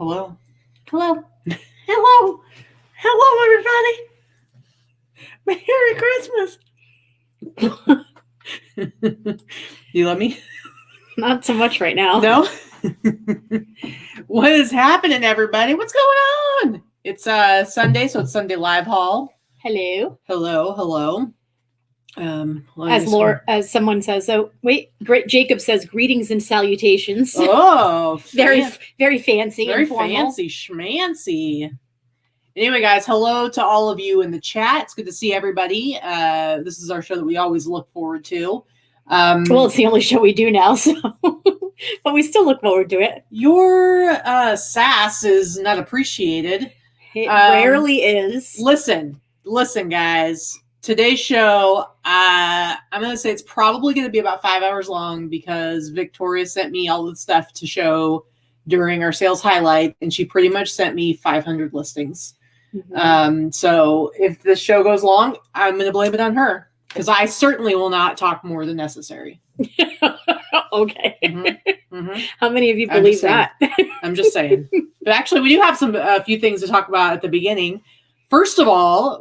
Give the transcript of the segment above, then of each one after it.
Hello. Hello. Hello. Hello, everybody. Merry Christmas. You love me? Not so much right now. No? What is happening, everybody? What's going on? It's Sunday, so it's Sunday Live Haul. Hello. Hello. As someone says, Jacob says greetings and salutations. Oh, very fancy, very and formal. fancy schmancy. Anyway, guys, hello to all of you in the chat. It's good to see everybody. This is our show that we always look forward to. Well, it's the only show we do now, so but we still look forward to it. Your sass is not appreciated. It rarely is. Listen, guys. Today's show, I'm going to say it's probably going to be about 5 hours long because Victoria sent me all the stuff to show during our sales highlight, and she pretty much sent me 500 listings. Mm-hmm. So if this show goes long, I'm going to blame it on her because I certainly will not talk more than necessary. Okay. Mm-hmm. Mm-hmm. How many of you believe that? I'm just saying. But actually, we do have a few things to talk about at the beginning. First of all,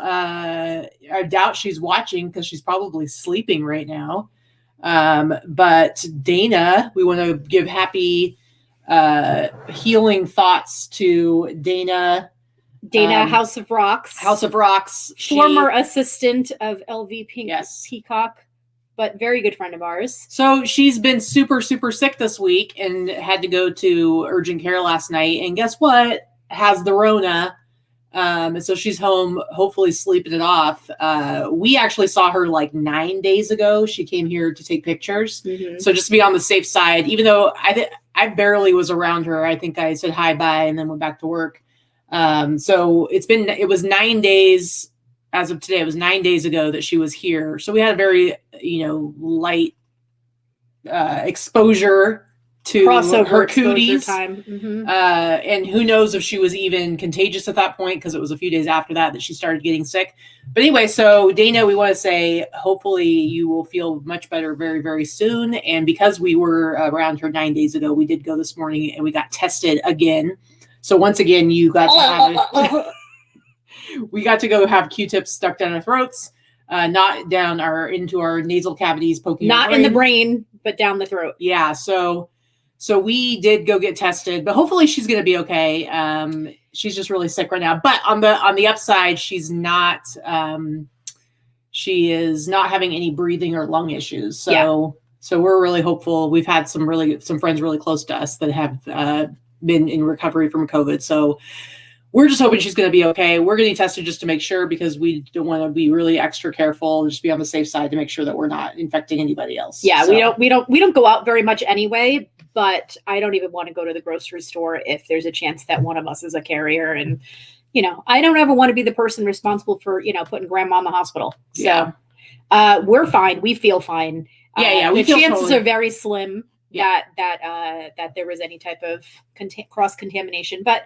I doubt she's watching because she's probably sleeping right now. But Dana, we want to give happy healing thoughts to Dana. House of Rocks. Former assistant of LVPinkPeacock, but very good friend of ours. So she's been super, super sick this week and had to go to urgent care last night. And guess what? Has the Rona. So she's home, hopefully sleeping it off. We actually saw her like 9 days ago. She came here to take pictures. Mm-hmm. So just to be on the safe side, even though I barely was around her, I think I said hi, bye, and then went back to work. So it was 9 days as of today. It was 9 days ago that she was here. So we had a very, light, exposure to crossover her cooties time. Mm-hmm. And who knows if she was even contagious at that point, because it was a few days after that she started getting sick. But anyway, so Dana, we want to say hopefully you will feel much better very, very soon. And because we were around her 9 days ago, we did go this morning and we got tested again. So once again, you got to have we got to go have Q-tips stuck down our throats, not down into our nasal cavities, poking not in the brain, but down the throat. Yeah. So we did go get tested, but hopefully she's going to be okay. She's just really sick right now. But on the upside, she is not having any breathing or lung issues. So we're really hopeful. We've had some friends really close to us that have been in recovery from COVID. So we're just hoping she's going to be okay. We're getting tested just to make sure because we don't want to be really extra careful, just be on the safe side to make sure that we're not infecting anybody else. Yeah, so. we don't go out very much anyway, but I don't even want to go to the grocery store if there's a chance that one of us is a carrier. And, I don't ever want to be the person responsible for, putting grandma in the hospital. So we're fine. We feel fine. The chances are very slim that there was any type of cross-contamination. But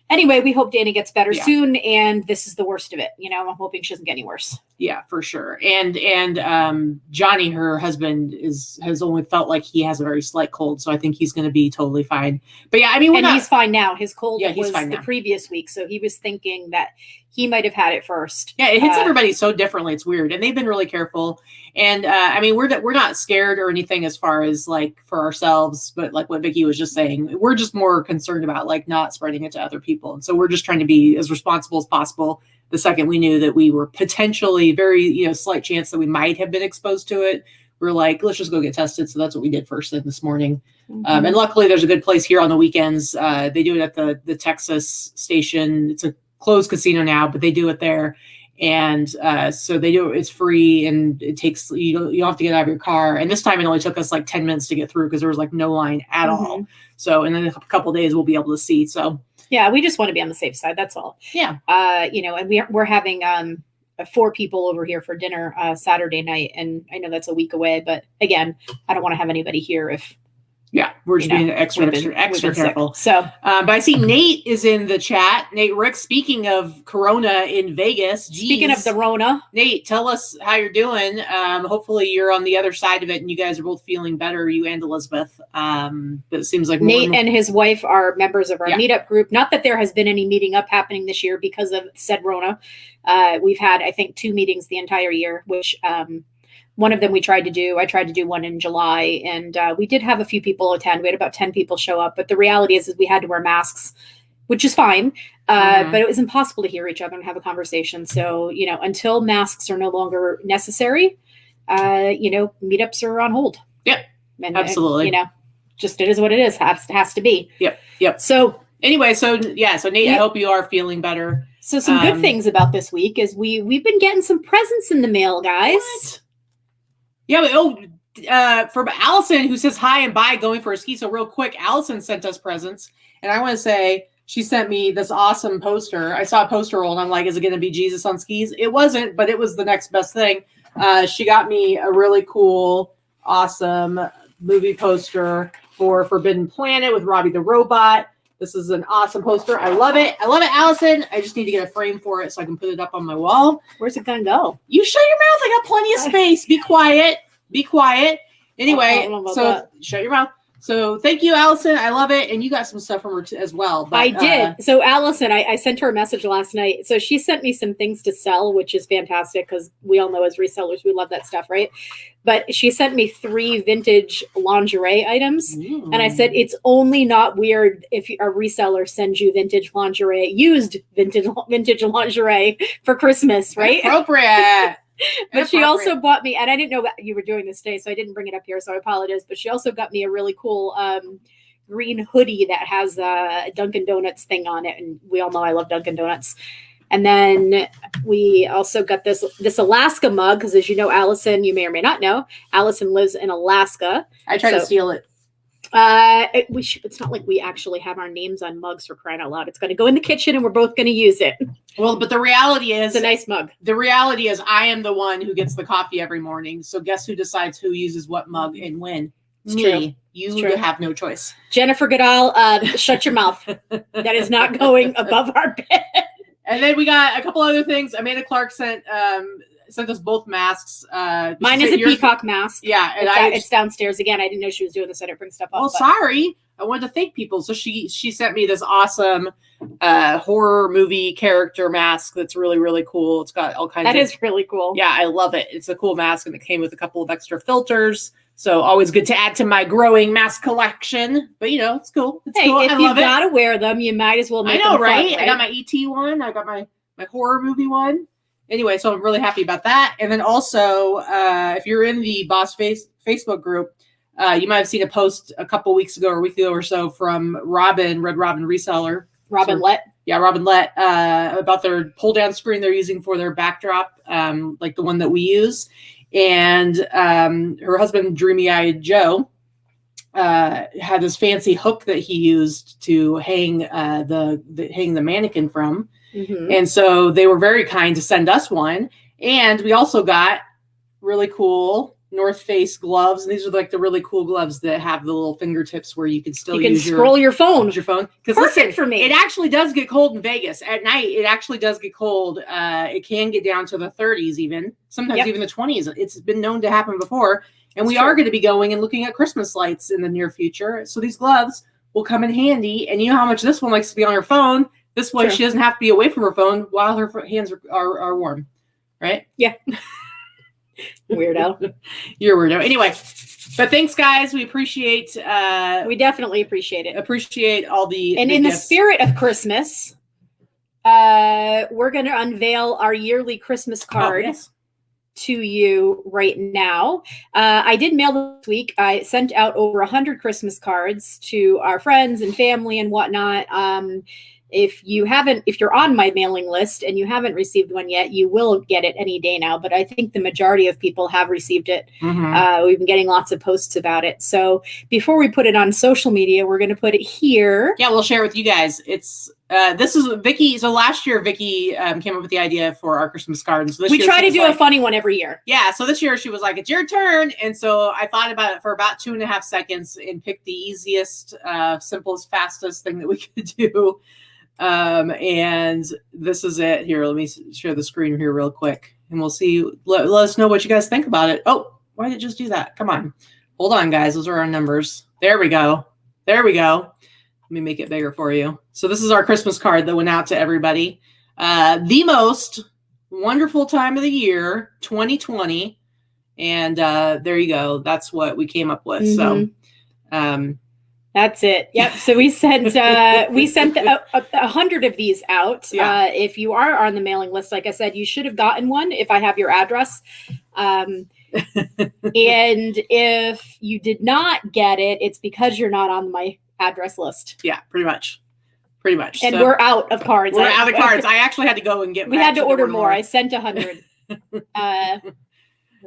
anyway, we hope Dana gets better soon, and this is the worst of it. I'm hoping she doesn't get any worse. Yeah, for sure. And Johnny, her husband, has only felt like he has a very slight cold, so I think he's going to be totally fine. But yeah, I mean, he's fine now. His cold was the previous week, so he was thinking that he might have had it first. Yeah, it hits everybody so differently. It's weird, and they've been really careful. And I mean, we're not scared or anything as far as like for ourselves, but like what Vikki was just saying, we're just more concerned about like not spreading it to other people. And so we're just trying to be as responsible as possible. The second we knew that we were potentially very, slight chance that we might have been exposed to it, we're like, let's just go get tested. So that's what we did first thing this morning. Mm-hmm. And luckily there's a good place here on the weekends. They do it at the Texas station. It's a closed casino now, but they do it there. And so they do it's free, and it takes you don't have to get out of your car. And this time it only took us like 10 minutes to get through because there was like no line at all. So in a couple of days we'll be able to see. So yeah, we just want to be on the safe side. That's all. Yeah. And we're having 4 people over here for dinner Saturday night, and I know that's a week away, but again, I don't want to have anybody here if Yeah, we're just being extra careful. So, but I see Nate is in the chat. Nate Rick, speaking of Corona in Vegas. Speaking of the Rona, Nate, tell us how you're doing. Hopefully you're on the other side of it and you guys are both feeling better, you and Elizabeth. But it seems like Nate and his wife are members of our meetup group. Not that there has been any meeting up happening this year because of said Rona. We've had, I think, 2 meetings the entire year, which one of them I tried to do one in July, and we did have a few people attend. We had about 10 people show up, but the reality is we had to wear masks, which is fine. But it was impossible to hear each other and have a conversation. So, until masks are no longer necessary, meetups are on hold. Yep. And, absolutely. Just it is what it is. Has to be. Yep. So anyway, so Nate, I hope you are feeling better. So some good things about this week is we've been getting some presents in the mail, guys. What? Yeah, from Allison, who says hi and bye, going for a ski. So real quick, Allison sent us presents, and I want to say she sent me this awesome poster. I saw a poster roll, and I'm like, is it going to be Jesus on skis? It wasn't, but it was the next best thing. She got me a really cool, awesome movie poster for Forbidden Planet with Robbie the Robot. This is an awesome poster. I love it. Allison. I just need to get a frame for it so I can put it up on my wall. Where's it going to go? You shut your mouth. I got plenty of space. Be quiet. Anyway, shut your mouth. So thank you, Allison. I love it. And you got some stuff from her as well. But, I did. So Allison, I sent her a message last night. So she sent me some things to sell, which is fantastic because we all know as resellers, we love that stuff, right? But she sent me 3 vintage lingerie items. And I said, it's only not weird if a reseller sends you vintage lingerie, used vintage lingerie for Christmas, right? Appropriate. But she also bought me, and I didn't know that you were doing this today, so I didn't bring it up here, so I apologize. But she also got me a really cool green hoodie that has a Dunkin' Donuts thing on it, and we all know I love Dunkin' Donuts. And then we also got this Alaska mug, because as you know, Allison, you may or may not know, Allison lives in Alaska. I tried to steal it. It's not like we actually have our names on mugs, for crying out loud. It's going to go in the kitchen and we're both going to use it. Well, but the reality is, it's a nice mug. The reality is I am the one who gets the coffee every morning. So guess who decides who uses what mug and when? It's me. True. You have no choice. Jennifer Goodall, shut your mouth. That is not going above our bed. And then we got a couple other things. Amanda Clark sent us both masks. Mine is a peacock mask. Yeah, and it's downstairs again. I didn't know she was doing this. I didn't bring stuff up. Well, sorry. I wanted to thank people. So she sent me this awesome horror movie character mask that's really, really cool. It's got all kinds That is really cool. Yeah, I love it. It's a cool mask, and it came with a couple of extra filters. So always good to add to my growing mask collection. But, it's cool. It's cool. If you've got to wear them, you might as well make them fun, right? I got my ET one. I got my horror movie one. Anyway, so I'm really happy about that. And then also, if you're in the Boss Facebook group, you might have seen a post a couple weeks ago or a week ago or so from Red Robin Reseller. Robin Lett. Yeah, Robin Lett, about their pull-down screen they're using for their backdrop, like the one that we use. And her husband, Dreamy-Eyed Joe, had this fancy hook that he used to hang the mannequin from. Mm-hmm. And so they were very kind to send us one. And we also got really cool North Face gloves. And these are like the really cool gloves that have the little fingertips where you can still scroll your phone. Because listen, for me. It actually does get cold in Vegas. At night, it actually does get cold. It can get down to the 30s even. Sometimes even the 20s. It's been known to happen before. And we are going to be going and looking at Christmas lights in the near future. So these gloves will come in handy. And you know how much this one likes to be on her phone. This way she doesn't have to be away from her phone while her hands are warm. Right? Yeah. Weirdo. You're a weirdo. Anyway, but thanks, guys. We appreciate. We definitely appreciate it. Appreciate all the. And in the spirit of Christmas, we're going to unveil our yearly Christmas card to you right now. I did mail this week. I sent out over 100 Christmas cards to our friends and family and whatnot. if you're on my mailing list and you haven't received one yet, you will get it any day now. But I think the majority of people have received it. We've been getting lots of posts about it. So before we put it on social media, we're going to put it here. Yeah, we'll share it with you guys. It's this is Vikki. So last year, Vikki came up with the idea for our Christmas card. And so this we year try to do a funny one every year. Yeah. So this year she was like, "It's your turn," and so I thought about it for about 2.5 seconds and picked the easiest, simplest, fastest thing that we could do. And this is it. Here, let me share the screen here real quick, and we'll see. Let us know what you guys think about it. Oh, why did it just do that? Come on, hold on, guys. Those are our numbers. There we go. There we go. Let me make it bigger for you. So this is our Christmas card that went out to everybody. The most wonderful time of the year, 2020. And there you go. That's what we came up with. So that's it. Yep. So we sent 100 of these out. Yeah. If you are on the mailing list, like I said, you should have gotten one if I have your address. And if you did not get it, it's because you're not on my address list. Yeah, pretty much. And so, we're out of cards. We're out of cards. I actually had to go and get. We had to order more. I sent 100.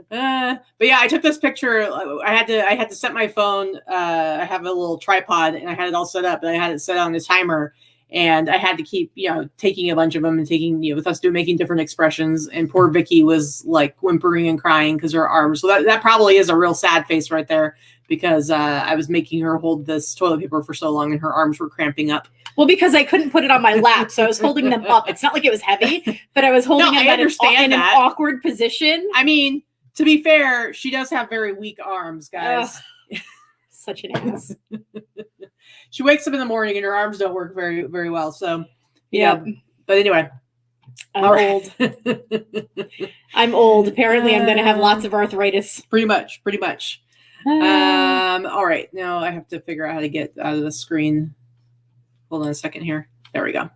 But yeah, I took this picture. I had to set my phone. I have a little tripod and I had it all set up, and I had it set on the timer, and I had to keep, taking a bunch of them and taking, with us making different expressions. And poor Vikki was like whimpering and crying because her arms. So that probably is a real sad face right there, because I was making her hold this toilet paper for so long and her arms were cramping up. Well, because I couldn't put it on my lap, so I was holding them up. It's not like it was heavy, but I was holding them in an awkward position. I mean, to be fair, she does have very weak arms, guys. Such an ass. She wakes up in the morning and her arms don't work very, very well. So, yeah. But anyway. I'm old. I'm old. Apparently, I'm going to have lots of arthritis. Pretty much. All right. Now I have to figure out how to get out of the screen. Hold on a second here. There we go.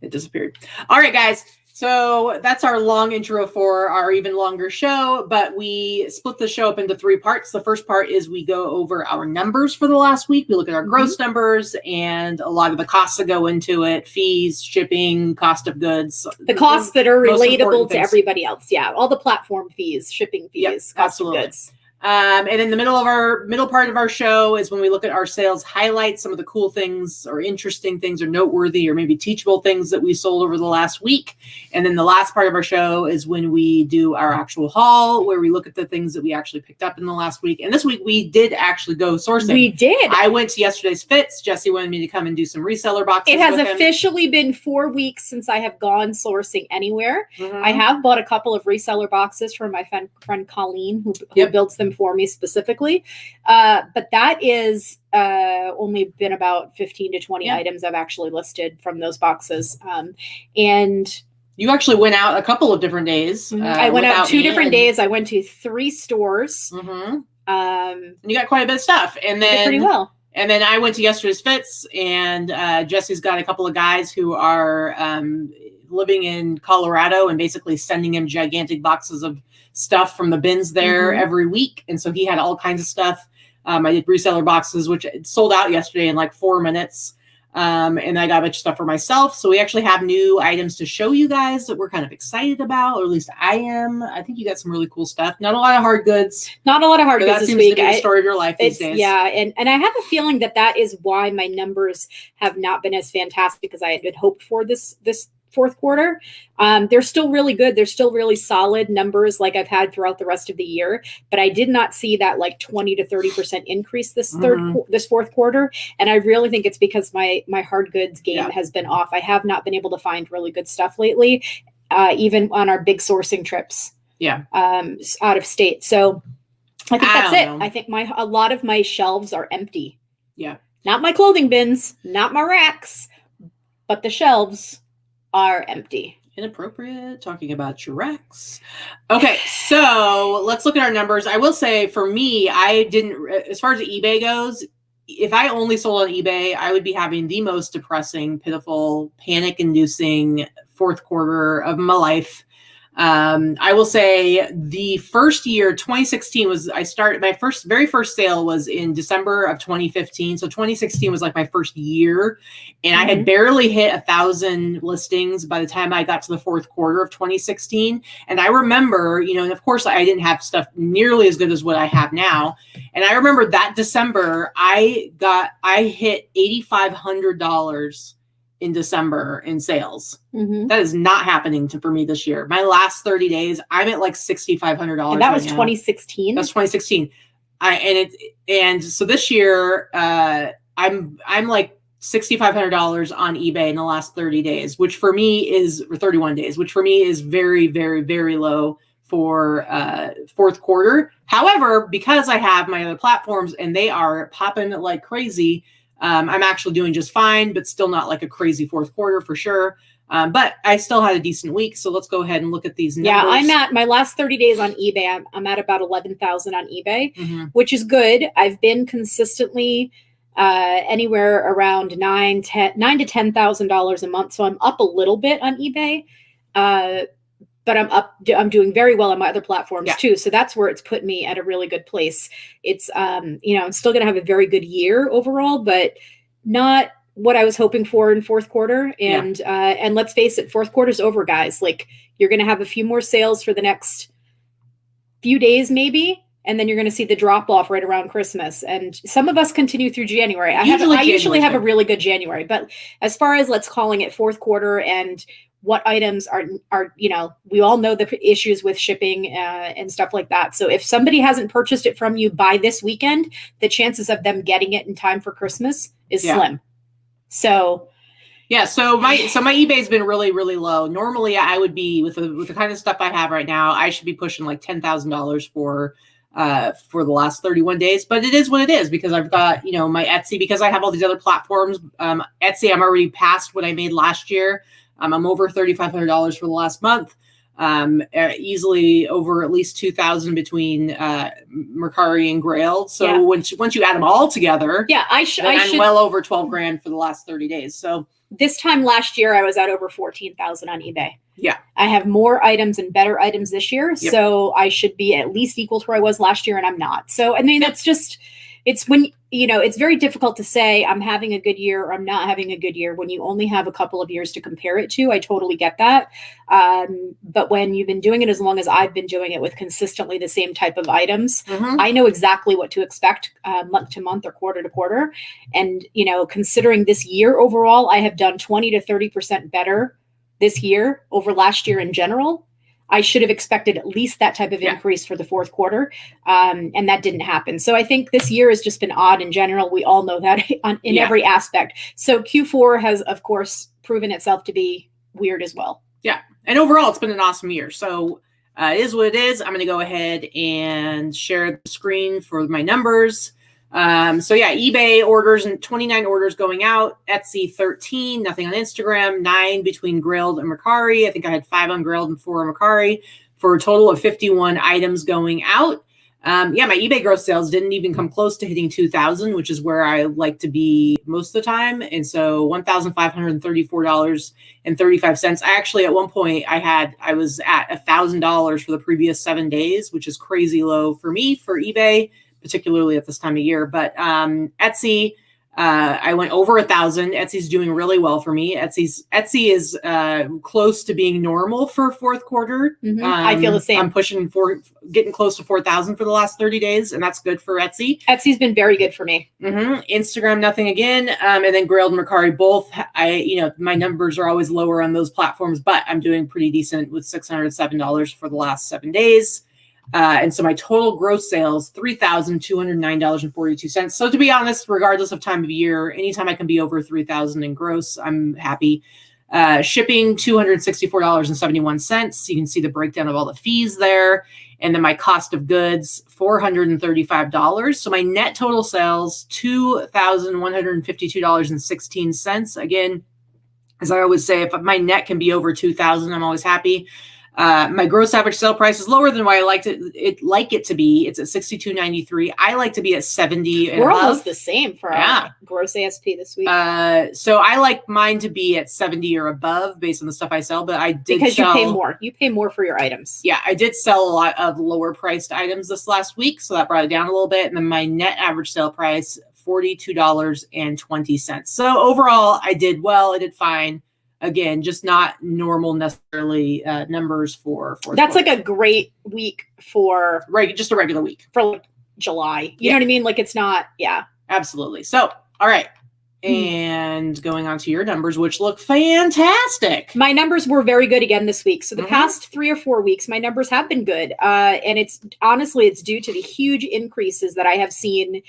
It disappeared. All right, guys. So that's our long intro for our even longer show, but we split the show up into 3 parts. The first part is we go over our numbers for the last week. We look at our gross numbers and a lot of the costs that go into it, fees, shipping, cost of goods. The costs that are relatable to everybody else. Yeah. All the platform fees, shipping fees, cost of goods. And in the middle part of our show is when we look at our sales highlights, some of the cool things or interesting things or noteworthy or maybe teachable things that we sold over the last week. And then the last part of our show is when we do our actual haul, where we look at the things that we actually picked up in the last week. And this week we did actually go sourcing. We did. I went to yesterday's Fits. Jesse wanted me to come and do some reseller boxes. It has officially been 4 weeks since I have gone sourcing anywhere. I have bought a couple of reseller boxes from my friend Colleen, who builds them for me specifically. But that is only been about 15 to 20 items I've actually listed from those boxes. And you actually went out a couple of different days. I went out 2 different days. I went to 3 stores. And you got quite a bit of stuff. And then pretty well. And then I went to yesterday's Fits, and Jesse's got a couple of guys who are living in Colorado and basically sending him gigantic boxes of stuff from the bins there every week. And so he had all kinds of stuff. I did reseller boxes, which sold out yesterday in like 4 minutes. And I got a bunch of stuff for myself. So we actually have new items to show you guys that we're kind of excited about, or at least I am. I think you got some really cool stuff. Not a lot of hard goods. Not a lot of hard goods this week. That seems to be the story of your life these days. Yeah, and I have a feeling that is why my numbers have not been as fantastic as I had hoped for this fourth quarter. They're still really good. They're still really solid numbers like I've had throughout the rest of the year, but I did not see that like 20 to 30% increase this fourth quarter. And I really think it's because my hard goods game has been off. I have not been able to find really good stuff lately, even on our big sourcing trips out of state. So I think that's it. I think a lot of my shelves are empty. Yeah. Not my clothing bins, not my racks, but the shelves are empty. Inappropriate talking about your racks. Okay, so let's look at our numbers. I will say for me, I didn't, as far as eBay goes, if I only sold on eBay, I would be having the most depressing, pitiful, panic-inducing fourth quarter of my life. I will say the first year, 2016 was, my very first sale was in December of 2015. So 2016 was like my first year, and I had barely hit 1,000 listings by the time I got to the fourth quarter of 2016. And I remember, and of course I didn't have stuff nearly as good as what I have now. And I remember that December I hit $8,500 in December in sales. That is not happening for me this year. My last 30 days, I'm at like $6,500. And that was 2016. That's 2016. And so this year, I'm like $6,500 on eBay in the last 30 days, which for me is, or 31 days, which for me is very, very, very low for fourth quarter. However, because I have my other platforms and they are popping like crazy, I'm actually doing just fine, but still not like a crazy fourth quarter for sure. But I still had a decent week. So let's go ahead and look at these numbers. Yeah, I'm at my last 30 days on eBay. I'm at about 11,000 on eBay, which is good. I've been consistently anywhere around $9,000 to $10,000 a month. So I'm up a little bit on eBay. But I'm doing very well on my other platforms too. So that's where it's put me at a really good place. It's, I'm still going to have a very good year overall, but not what I was hoping for in fourth quarter. And let's face it, fourth quarter's over, guys. Like, you're going to have a few more sales for the next few days, maybe. And then you're going to see the drop off right around Christmas. And some of us continue through January. I usually have a really good January, but as far as calling it fourth quarter and what items are, we all know the issues with shipping and stuff like that. So if somebody hasn't purchased it from you by this weekend, the chances of them getting it in time for Christmas is slim. So so my eBay's been really, really low. Normally I would be with the kind of stuff I have right now, I should be pushing like $10,000 for the last 31 days, but it is what it is because I've got, my Etsy, because I have all these other platforms. Etsy, I'm already past what I made last year. I'm over $3,500 for the last month. Easily over at least 2,000 between Mercari and Grail. So once you add them all together, I'm well over 12 grand for the last 30 days. So this time last year, I was at over 14,000 on eBay. Yeah, I have more items and better items this year, so I should be at least equal to where I was last year, and I'm not. So I mean, that's just. It's when, it's very difficult to say I'm having a good year or I'm not having a good year when you only have a couple of years to compare it to. I totally get that. But when you've been doing it as long as I've been doing it with consistently the same type of items, I know exactly what to expect month to month or quarter to quarter. And, considering this year overall, I have done 20 to 30% better this year over last year in general. I should have expected at least that type of increase for the fourth quarter. And that didn't happen. So I think this year has just been odd in general. We all know that in every aspect. So Q4 has, of course, proven itself to be weird as well. Yeah. And overall, it's been an awesome year. So it is what it is. I'm going to go ahead and share the screen for my numbers. eBay orders and 29 orders going out, Etsy 13, nothing on Instagram, 9 between Grilled and Mercari. I think I had 5 on Grilled and 4 on Mercari for a total of 51 items going out. My eBay gross sales didn't even come close to hitting 2,000, which is where I like to be most of the time. And so $1,534.35. I actually, at one point I was at $1,000 for the previous 7 days, which is crazy low for me for eBay, particularly at this time of year. But Etsy, I went over 1,000. Etsy's doing really well for me. Etsy is close to being normal for fourth quarter. I feel the same. I'm getting close to 4,000 for the last 30 days, and that's good for Etsy. Etsy's been very good for me. Instagram, nothing again. And then Grailed and Mercari, both. My numbers are always lower on those platforms, but I'm doing pretty decent with $607 for the last 7 days. And so my total gross sales, $3,209.42. So to be honest, regardless of time of year, anytime I can be over 3,000 in gross, I'm happy. Shipping, $264.71. You can see the breakdown of all the fees there. And then my cost of goods, $435. So my net total sales, $2,152.16. Again, as I always say, if my net can be over 2,000, I'm always happy. My gross average sale price is lower than what I like it to be. It's at $62.93. I like to be at 70 and We're above. almost the same for our gross ASP this week. So I like mine to be at 70 or above based on the stuff I sell, but I did because you pay more. You pay more for your items. Yeah, I did sell a lot of lower priced items this last week, so that brought it down a little bit. And then my net average sale price, $42.20. So overall, I did well. I did fine. Again, just not normal necessarily numbers for that's like a great week for just a regular week for like July. You know what I mean? Like it's not, absolutely. So, all right. And going on to your numbers, which look fantastic. My numbers were very good again this week. So the past 3 or 4 weeks, my numbers have been good. And it's due to the huge increases that I have seen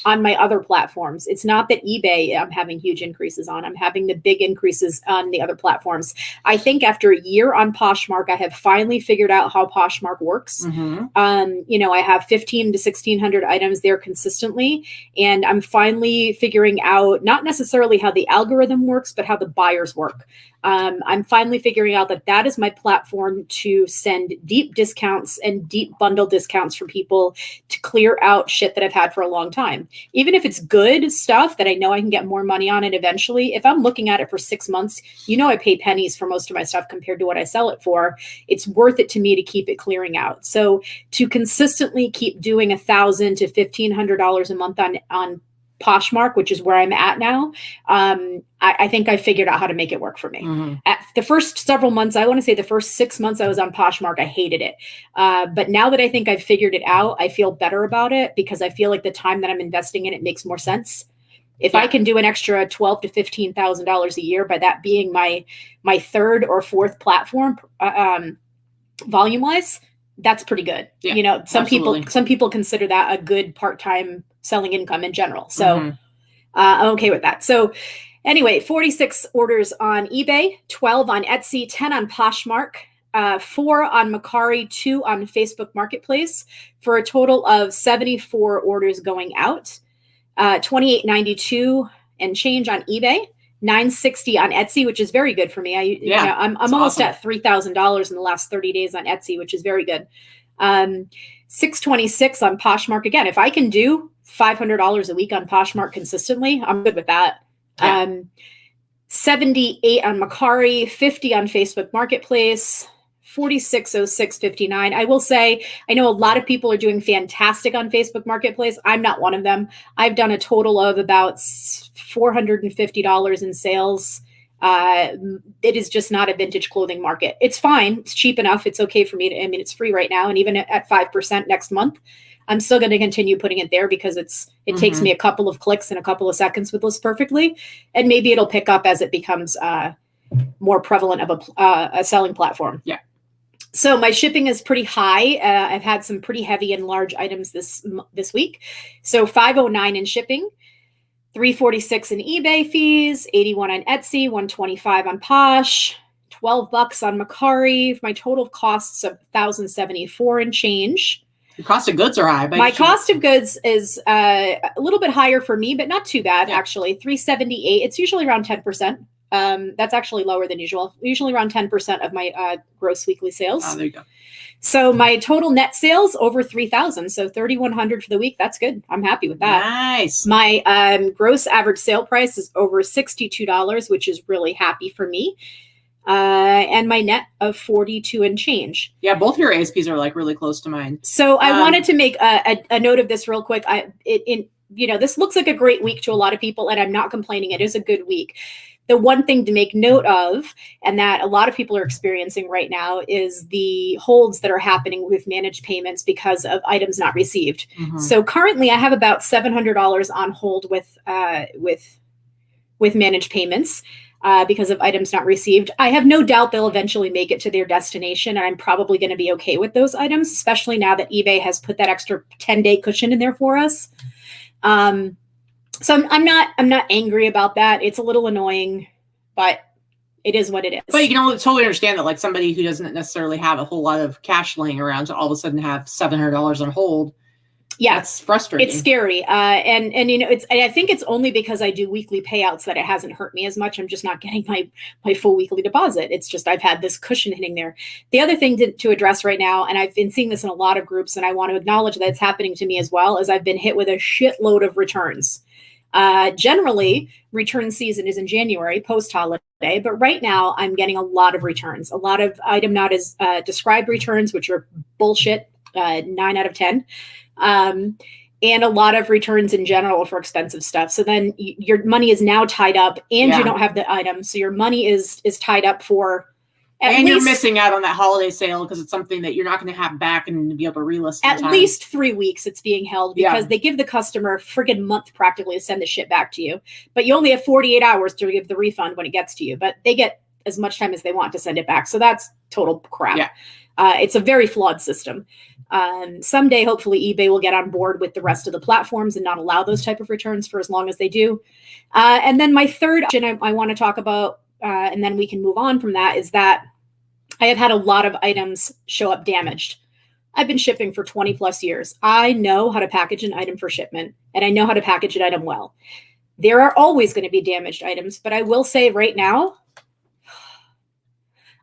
on my other platforms. It's not that eBay I'm having huge increases on. I'm having the big increases on the other platforms. I think after a year on Poshmark, I have finally figured out how Poshmark works. I have 15 to 1600 items there consistently. And I'm finally figuring out not necessarily how the algorithm works, but how the buyers work. I'm finally figuring out that is my platform to send deep discounts and deep bundle discounts for people to clear out shit that I've had for a long time. Even if it's good stuff that I know I can get more money on it eventually, if I'm looking at it for 6 months, I pay pennies for most of my stuff compared to what I sell it for. It's worth it to me to keep it clearing out. So to consistently keep doing $1,000 to $1,500 a month on Poshmark, which is where I'm at now, I think I figured out how to make it work for me. At the first several months, I want to say the first 6 months I was on Poshmark, I hated it. But now that I think I've figured it out, I feel better about it because I feel like the time that I'm investing in it makes more sense. If I can do an extra $12,000 to $15,000 a year, by that being my third or fourth platform, volume wise, that's pretty good. Some people consider that a good part-time selling income in general. So I'm okay with that. So anyway, 46 orders on eBay, 12 on Etsy, 10 on Poshmark, 4 on Mercari, 2 on Facebook Marketplace, for a total of 74 orders going out, $28.92 and change on eBay, $9.60 on Etsy, which is very good for me. I'm almost awesome. at $3,000 in the last 30 days on Etsy, which is very good. $6.26 on Poshmark. Again, if I can do $500 a week on Poshmark consistently, I'm good with that. $78 on Mercari, $50 on Facebook Marketplace, $46.06.59. I will say, I know a lot of people are doing fantastic on Facebook Marketplace. I'm not one of them. I've done a total of about $450 in sales. It is just not a vintage clothing market. It's fine. It's cheap enough. It's okay for me it's free right now. And even at 5% next month, I'm still going to continue putting it there because it takes me a couple of clicks and a couple of seconds with List Perfectly. And maybe it'll pick up as it becomes more prevalent of a selling platform. Yeah. So my shipping is pretty high. I've had some pretty heavy and large items this week. So $509 in shipping, $346 in eBay fees, $81 on Etsy, $125 on Posh, $12 on Mercari. My total costs of $1,074 and change. Your cost of goods are high. My cost of goods is a little bit higher for me, but not too bad, actually. $378. It's usually around 10%. That's actually lower than usual. Usually around 10% of my gross weekly sales. Oh, there you go. So my total net sales over 3,000. So 3,100 for the week. That's good. I'm happy with that. Nice. My gross average sale price is over $62, which is really happy for me. And my net of 42 and change. Yeah, both your ASPs are like really close to mine. So I wanted to make a note of this real quick. This looks like a great week to a lot of people, and I'm not complaining. It is a good week. The one thing to make note of, and that a lot of people are experiencing right now, is the holds that are happening with managed payments because of items not received. So currently I have about $700 on hold with managed payments. Because of items not received. I have no doubt they'll eventually make it to their destination, and I'm probably going to be okay with those items, especially now that eBay has put that extra 10-day cushion in there for us. So I'm not angry about that. It's a little annoying, but it is what it is. But you can totally understand that, like, somebody who doesn't necessarily have a whole lot of cash laying around to all of a sudden have $700 on hold. Yeah, that's frustrating. It's scary. And I think it's only because I do weekly payouts that it hasn't hurt me as much. I'm just not getting my full weekly deposit. It's just, I've had this cushion hitting there. The other thing to address right now, and I've been seeing this in a lot of groups, and I want to acknowledge that it's happening to me as well, is I've been hit with a shitload of returns. Generally, return season is in January, post-holiday, but right now I'm getting a lot of returns, a lot of item not as described returns, which are bullshit, 9 out of 10. And a lot of returns in general for expensive stuff. So then your money is now tied up, and you don't have the item. So your money is tied up for and you're missing out on that holiday sale because it's something that you're not going to have back and be able to relist. At least 3 weeks it's being held, because they give the customer a friggin' month practically to send the shit back to you. But you only have 48 hours to give the refund when it gets to you. But they get as much time as they want to send it back. So that's total crap. Yeah. It's a very flawed system. Someday, hopefully, eBay will get on board with the rest of the platforms and not allow those type of returns for as long as they do. And then my third option I want to talk about, and then we can move on from that, is that I have had a lot of items show up damaged. I've been shipping for 20 plus years. I know how to package an item for shipment, and I know how to package an item well. There are always going to be damaged items, but I will say right now,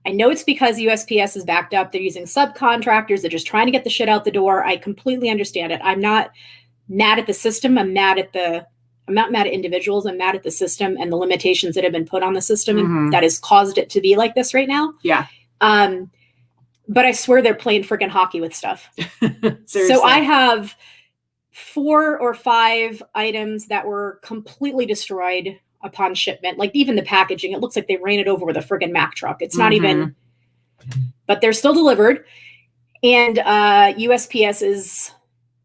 I know it's because USPS is backed up. They're using subcontractors. They're just trying to get the shit out the door. I completely understand it. I'm not mad at the system. I'm not mad at individuals. I'm mad at the system and the limitations that have been put on the system that has caused it to be like this right now. Yeah. But I swear they're playing freaking hockey with stuff. So I have 4 or 5 items that were completely destroyed upon shipment. Like even the packaging, it looks like they ran it over with a friggin' Mack truck. It's not even, but they're still delivered. And USPS is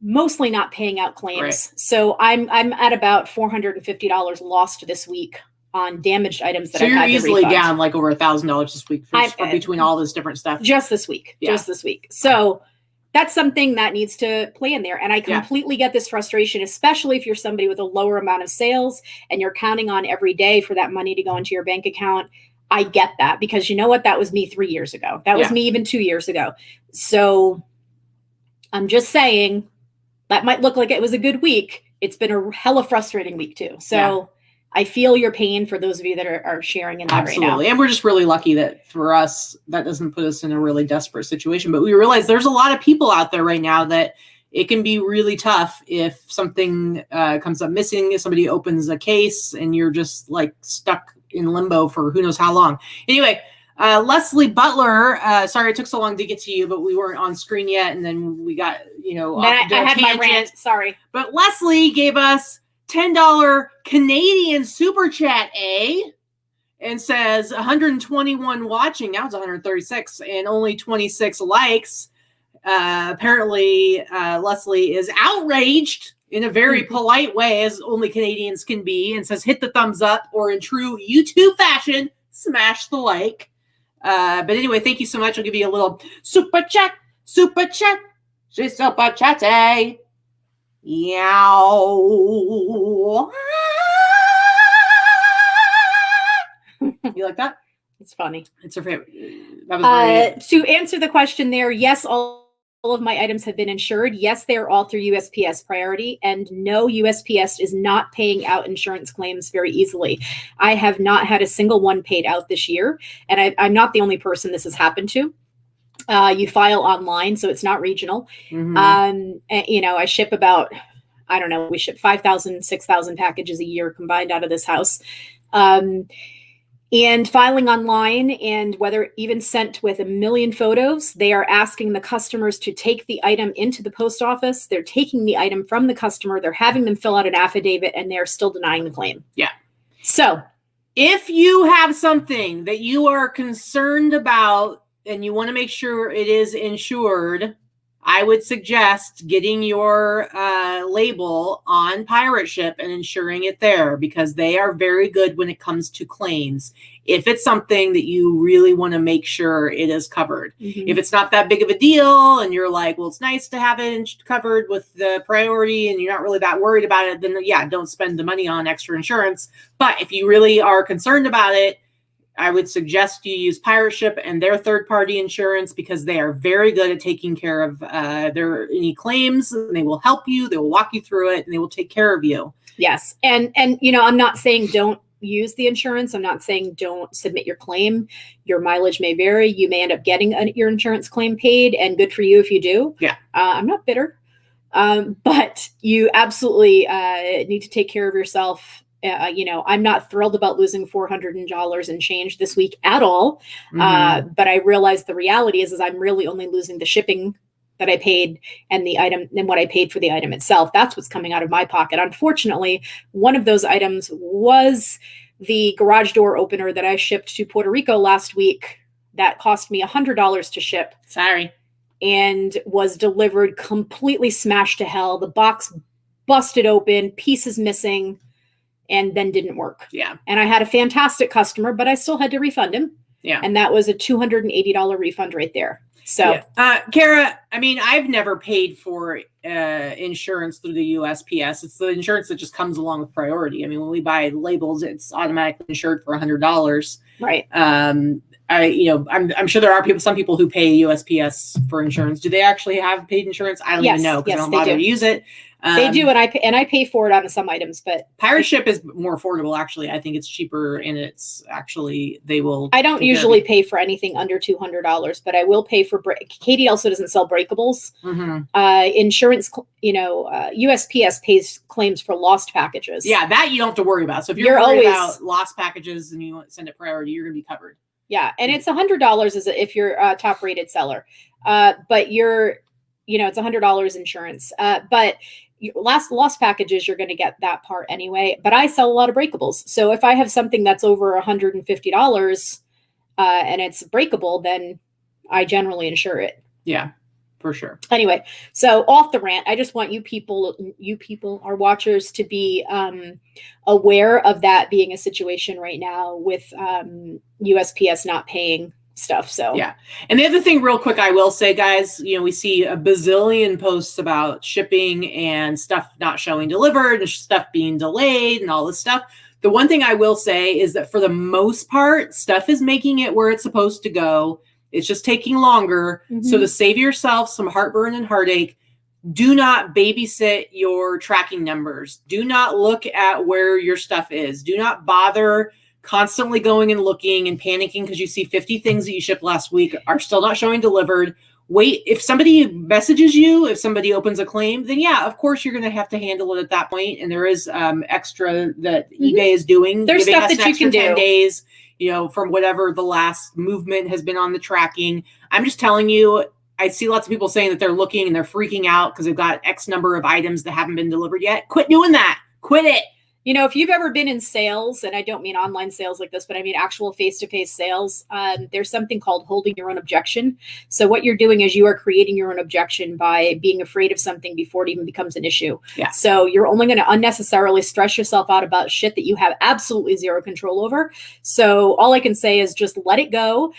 mostly not paying out claims. Right. So I'm at about $450 lost this week on damaged items that I've had to refund. So you're easily down like over $1,000 this week for between all this different stuff. Just this week. Yeah. Just this week. So that's something that needs to play in there. And I completely get this frustration, especially if you're somebody with a lower amount of sales and you're counting on every day for that money to go into your bank account. I get that, because you know what? That was me 3 years ago. That was me even 2 years ago. So I'm just saying that might look like it was a good week. It's been a hella frustrating week too. So I feel your pain for those of you that are sharing in that right now. And we're just really lucky that for us, that doesn't put us in a really desperate situation. But we realize there's a lot of people out there right now that it can be really tough if something comes up missing, if somebody opens a case and you're just like stuck in limbo for who knows how long. Anyway, Leslie Butler, sorry it took so long to get to you, but we weren't on screen yet. And then we got, I had my rant, sorry. But Leslie gave us $10 Canadian super chat, and says 121 watching. Now it's 136 and only 26 likes. Apparently, Leslie is outraged in a very polite way, as only Canadians can be, and says, hit the thumbs up, or in true YouTube fashion, smash the like. But anyway, thank you so much. I'll give you a little super chat. She's super chatty. Yow. You like that? It's funny. It's her favorite. That was to answer the question there, yes, all of my items have been insured. Yes, they are all through USPS priority. And no, USPS is not paying out insurance claims very easily. I have not had a single one paid out this year. And I'm not the only person this has happened to. You file online, so it's not regional. I ship about, we ship 5,000, 6,000 packages a year combined out of this house. And filing online, and whether even sent with 1 million photos, they are asking the customers to take the item into the post office. They're taking the item from the customer. They're having them fill out an affidavit, and they're still denying the claim. Yeah. So if you have something that you are concerned about and you want to make sure it is insured, I would suggest getting your label on Pirate Ship and insuring it there, because they are very good when it comes to claims. If it's something that you really want to make sure it is covered. If it's not that big of a deal and you're like, well, it's nice to have it covered with the priority and you're not really that worried about it, then don't spend the money on extra insurance. But if you really are concerned about it, I would suggest you use Pirate Ship and their third-party insurance because they are very good at taking care of any claims. And they will help you. They will walk you through it, and they will take care of you. Yes. And I'm not saying don't use the insurance. I'm not saying don't submit your claim. Your mileage may vary. You may end up getting your insurance claim paid, and good for you if you do. Yeah. I'm not bitter. But you absolutely need to take care of yourself. I'm not thrilled about losing $400 and change this week at all. But I realize the reality is I'm really only losing the shipping that I paid and the item and what I paid for the item itself. That's what's coming out of my pocket. Unfortunately, one of those items was the garage door opener that I shipped to Puerto Rico last week. That cost me $100 to ship. Sorry. And was delivered completely smashed to hell. The box busted open, pieces missing, and then didn't work. Yeah. And I had a fantastic customer, but I still had to refund him. Yeah. And that was a $280 refund right there. So, Kara, I mean, I've never paid for insurance through the USPS. It's the insurance that just comes along with priority. I mean, when we buy labels, it's automatically insured for $100. Right. I'm sure there are some people who pay USPS for insurance. Do they actually have paid insurance? I don't even know because I don't bother to use it. They do, and I pay for it on some items, but Pirate Ship is more affordable. Actually, I think it's cheaper, and it's actually they will. I don't usually pay for anything under $200, but I will pay for. Katy also doesn't sell breakables. Insurance, USPS pays claims for lost packages. Yeah, that you don't have to worry about. So if you're worried about lost packages and you send it priority, you're going to be covered. Yeah, and it's $100 if you're a top rated seller, but it's $100 insurance. But lost packages, you're going to get that part anyway. But I sell a lot of breakables, so if I have something that's over $150 and it's breakable, then I generally insure it. Yeah, for sure. Anyway, so off the rant, I just want you people, our watchers, to be aware of that being a situation right now with USPS not paying stuff. So yeah. And the other thing real quick, I will say, guys, we see a bazillion posts about shipping and stuff not showing delivered and stuff being delayed and all this stuff. The one thing I will say is that for the most part, stuff is making it where it's supposed to go. It's just taking longer. So to save yourself some heartburn and heartache, do not babysit your tracking numbers. Do not look at where your stuff is. Do not bother constantly going and looking and panicking because you see 50 things that you shipped last week are still not showing delivered. Wait, if somebody messages you, if somebody opens a claim, then yeah, of course you're going to have to handle it at that point. And there is extra that eBay is doing. There's stuff that you can do. 10 days, from whatever the last movement has been on the tracking. I'm just telling you, I see lots of people saying that they're looking and they're freaking out because they've got X number of items that haven't been delivered yet. Quit doing that. Quit it. If you've ever been in sales, and I don't mean online sales like this, but I mean actual face-to-face sales, there's something called holding your own objection. So what you're doing is you are creating your own objection by being afraid of something before it even becomes an issue. Yeah. So you're only going to unnecessarily stress yourself out about shit that you have absolutely zero control over. So all I can say is just let it go.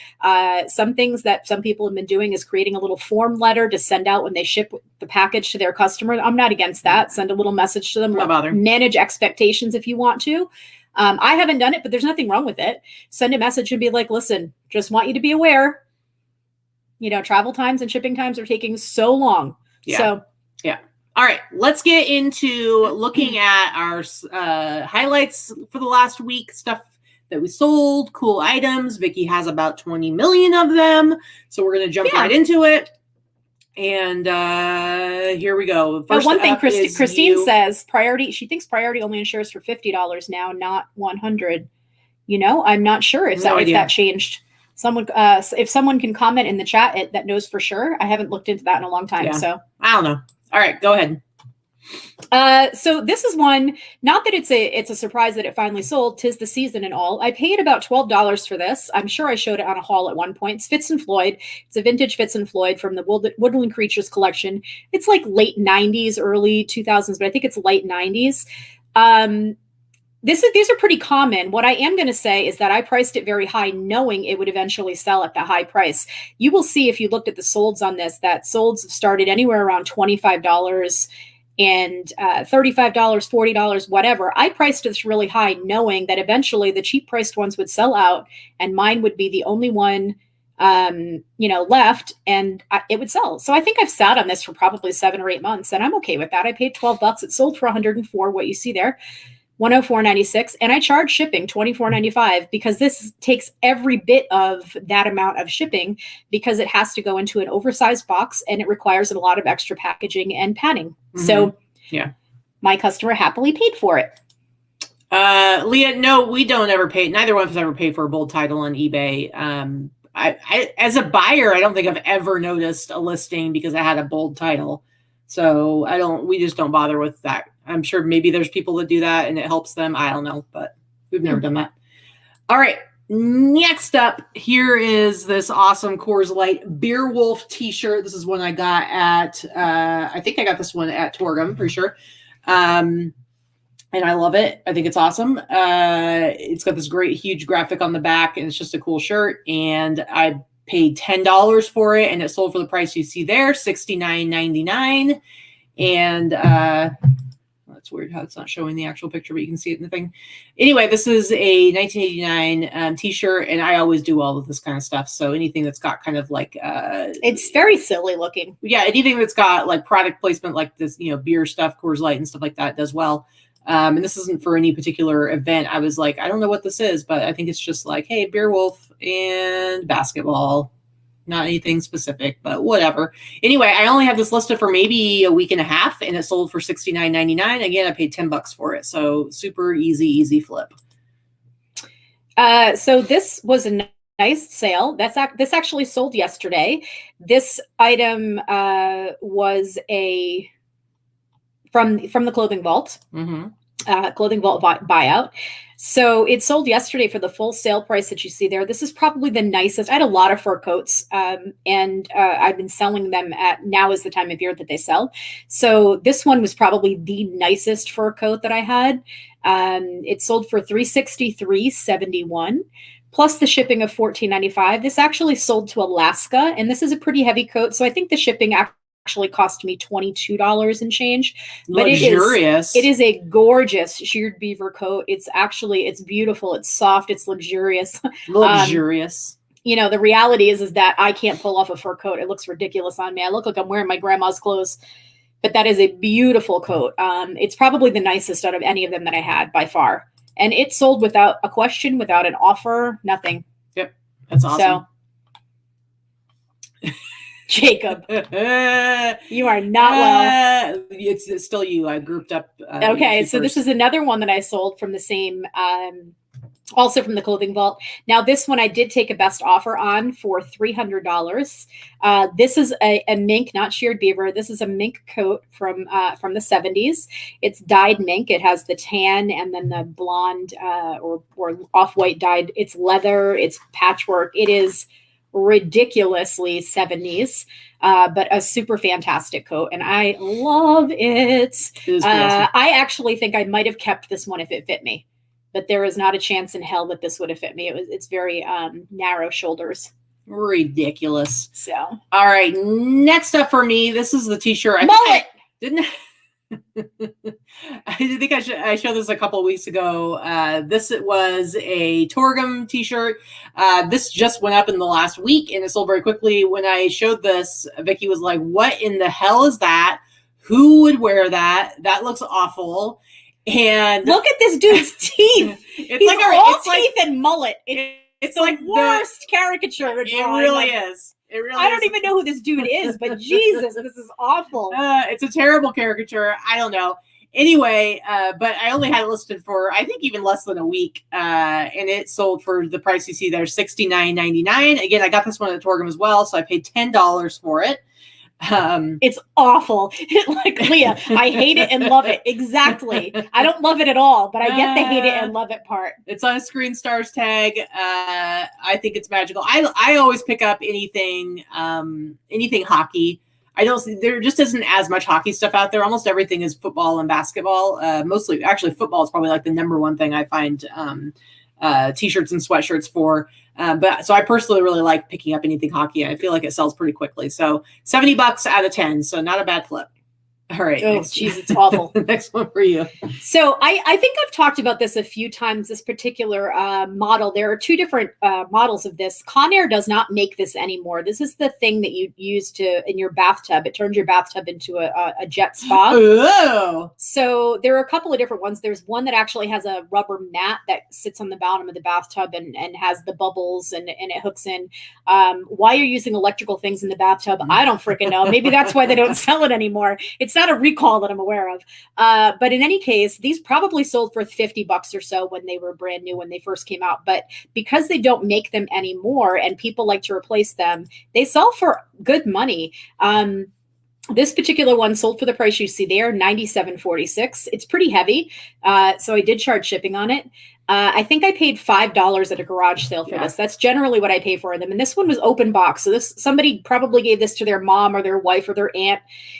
Some things that some people have been doing is creating a little form letter to send out when they ship the package to their customer. I'm not against that. Send a little message to them. No bother. Manage expectations if you want to. I haven't done it, but there's nothing wrong with it. Send a message and be like, listen, just want you to be aware, travel times and shipping times are taking so long. Yeah. So, yeah. All right, let's get into looking at our highlights for the last week, stuff that we sold, cool items. Vikki has about 20 million of them. So we're going to jump right into it. And here we go. First one thing Christine says, priority. She thinks priority only insures for $50 now, not $100. I'm not sure if that changed. Someone, if someone can comment in the chat that knows for sure. I haven't looked into that in a long time. Yeah. So I don't know. All right, go ahead. So this is one, not that it's a surprise that it finally sold. 'Tis the season and all. I paid about $12 for this. I'm sure I showed it on a haul at one point. It's Fitz and Floyd. It's a vintage Fitz and Floyd from the Woodland Creatures collection. It's like late 90s, early 2000s, but I think it's late 90s. These are pretty common. What I am going to say is that I priced it very high, knowing it would eventually sell at that high price. You will see if you looked at the solds on this, that solds started anywhere around $25. and $35, $40, whatever. I priced this really high, knowing that eventually the cheap priced ones would sell out and mine would be the only one left, and it would sell. So I think I've sat on this for probably 7 or 8 months, and I'm okay with that. I paid $12. It sold for 104, what you see there, 104.96, and I charge shipping $24.95 because this takes every bit of that amount of shipping because it has to go into an oversized box and it requires a lot of extra packaging and padding. So yeah, my customer happily paid for it. Leah, no, we don't ever pay. Neither one of us ever paid for a bold title on eBay. I as a buyer, I don't think I've ever noticed a listing because I had a bold title. So we just don't bother with that. I'm sure maybe there's people that do that and it helps them. I don't know, but we've never done that. All right. Next up, here is this awesome Coors Light Beer Wolf t-shirt. This is one I got at, I think I got this one at Torgum, pretty sure. And I love it. I think it's awesome. It's got this great, huge graphic on the back, and it's just a cool shirt. And I paid $10 for it, and it sold for the price you see there, $69.99. And that's weird how it's not showing the actual picture, but you can see it in the thing. Anyway, this is a 1989 t-shirt, and I always do all of this kind of stuff. So anything that's got kind of like it's very silly looking. Yeah, anything that's got like product placement like this, beer stuff, Coors Light and stuff like that does well. And this isn't for any particular event. I was like, I don't know what this is, but I think it's just like, hey, Beer Wolf and basketball. Not anything specific, but whatever. Anyway, I only have this listed for maybe a week and a half, and it sold for $69.99. Again, I paid $10 for it. So super easy flip. So this was a nice sale. This actually sold yesterday. This item was from the Clothing Vault. Clothing Vault buyout. So it sold yesterday for the full sale price that you see there. This is probably the nicest. I had a lot of fur coats, and I've been selling them now is the time of year that they sell. So this one was probably the nicest fur coat that I had. It sold for $363.71 plus the shipping of $14.95. This actually sold to Alaska, and this is a pretty heavy coat. So I think the shipping actually cost me $22 and change. But luxurious. It is a gorgeous sheared beaver coat. It's beautiful. It's soft. It's luxurious. Luxurious. The reality is that I can't pull off a fur coat. It looks ridiculous on me. I look like I'm wearing my grandma's clothes, but that is a beautiful coat. It's probably the nicest out of any of them that I had by far. And it sold without a question, without an offer, nothing. Yep. That's awesome. So Jacob, you are not well. It's still you. I grouped up. Okay, so this is another one that I sold from the same, also from the Clothing Vault. Now, this one I did take a best offer on for $300. This is a mink, not sheared beaver. This is a mink coat from the 70s. It's dyed mink. It has the tan and then the blonde or off-white dyed. It's leather. It's patchwork. It is ridiculously 70s, but a super fantastic coat, and I love it. I actually think I might have kept this one if it fit me, but there is not a chance in hell that this would have fit me. It's very narrow shoulders. Ridiculous. So all right, next up for me, this is the t-shirt. Mullet. I think I showed this a couple of weeks ago. This was a Torgum t-shirt. This just went up in the last week and it sold very quickly. When I showed this, Vikki was like, what in the hell is that? Who would wear that? That looks awful. And look at this dude's teeth. It's teeth and mullet. It's like the worst caricature. It really is. I don't even know who this dude is, but Jesus, this is awful. It's a terrible caricature. I don't know. Anyway, but I only had it listed for, I think, even less than a week. And it sold for the price you see there, $69.99. Again, I got this one at Torgum as well, so I paid $10 for it. It's awful. Like Leah, I hate it and love it. Exactly. I don't love it at all, but I get the hate it and love it part. It's on a Screen Stars tag. I think it's magical. I always pick up anything hockey. There just isn't as much hockey stuff out there. Almost everything is football and basketball. Mostly, actually, football is probably like the number one thing I find t-shirts and sweatshirts for. But so I personally really like picking up anything hockey. I feel like it sells pretty quickly. So $70 out of 10. So not a bad flip. All right. Oh, jeez, it's awful. Next one for you. So I think I've talked about this a few times, this particular model. There are two different models of this. Conair does not make this anymore. This is the thing that you use in your bathtub. It turns your bathtub into a jet spa. Oh. So there are a couple of different ones. There's one that actually has a rubber mat that sits on the bottom of the bathtub and has the bubbles and it hooks in. Why you're using electrical things in the bathtub, I don't freaking know. Maybe that's why they don't sell it anymore. It's not a recall that I'm aware of. But in any case, these probably sold for $50 or so when they were brand new, when they first came out. But because they don't make them anymore and people like to replace them, they sell for good money. This particular one sold for the price you see there, $97.46. It's pretty heavy. So I did charge shipping on it. I think I paid $5 at a garage sale for this. That's generally what I pay for them. And this one was open box. So somebody probably gave this to their mom or their wife or their aunt,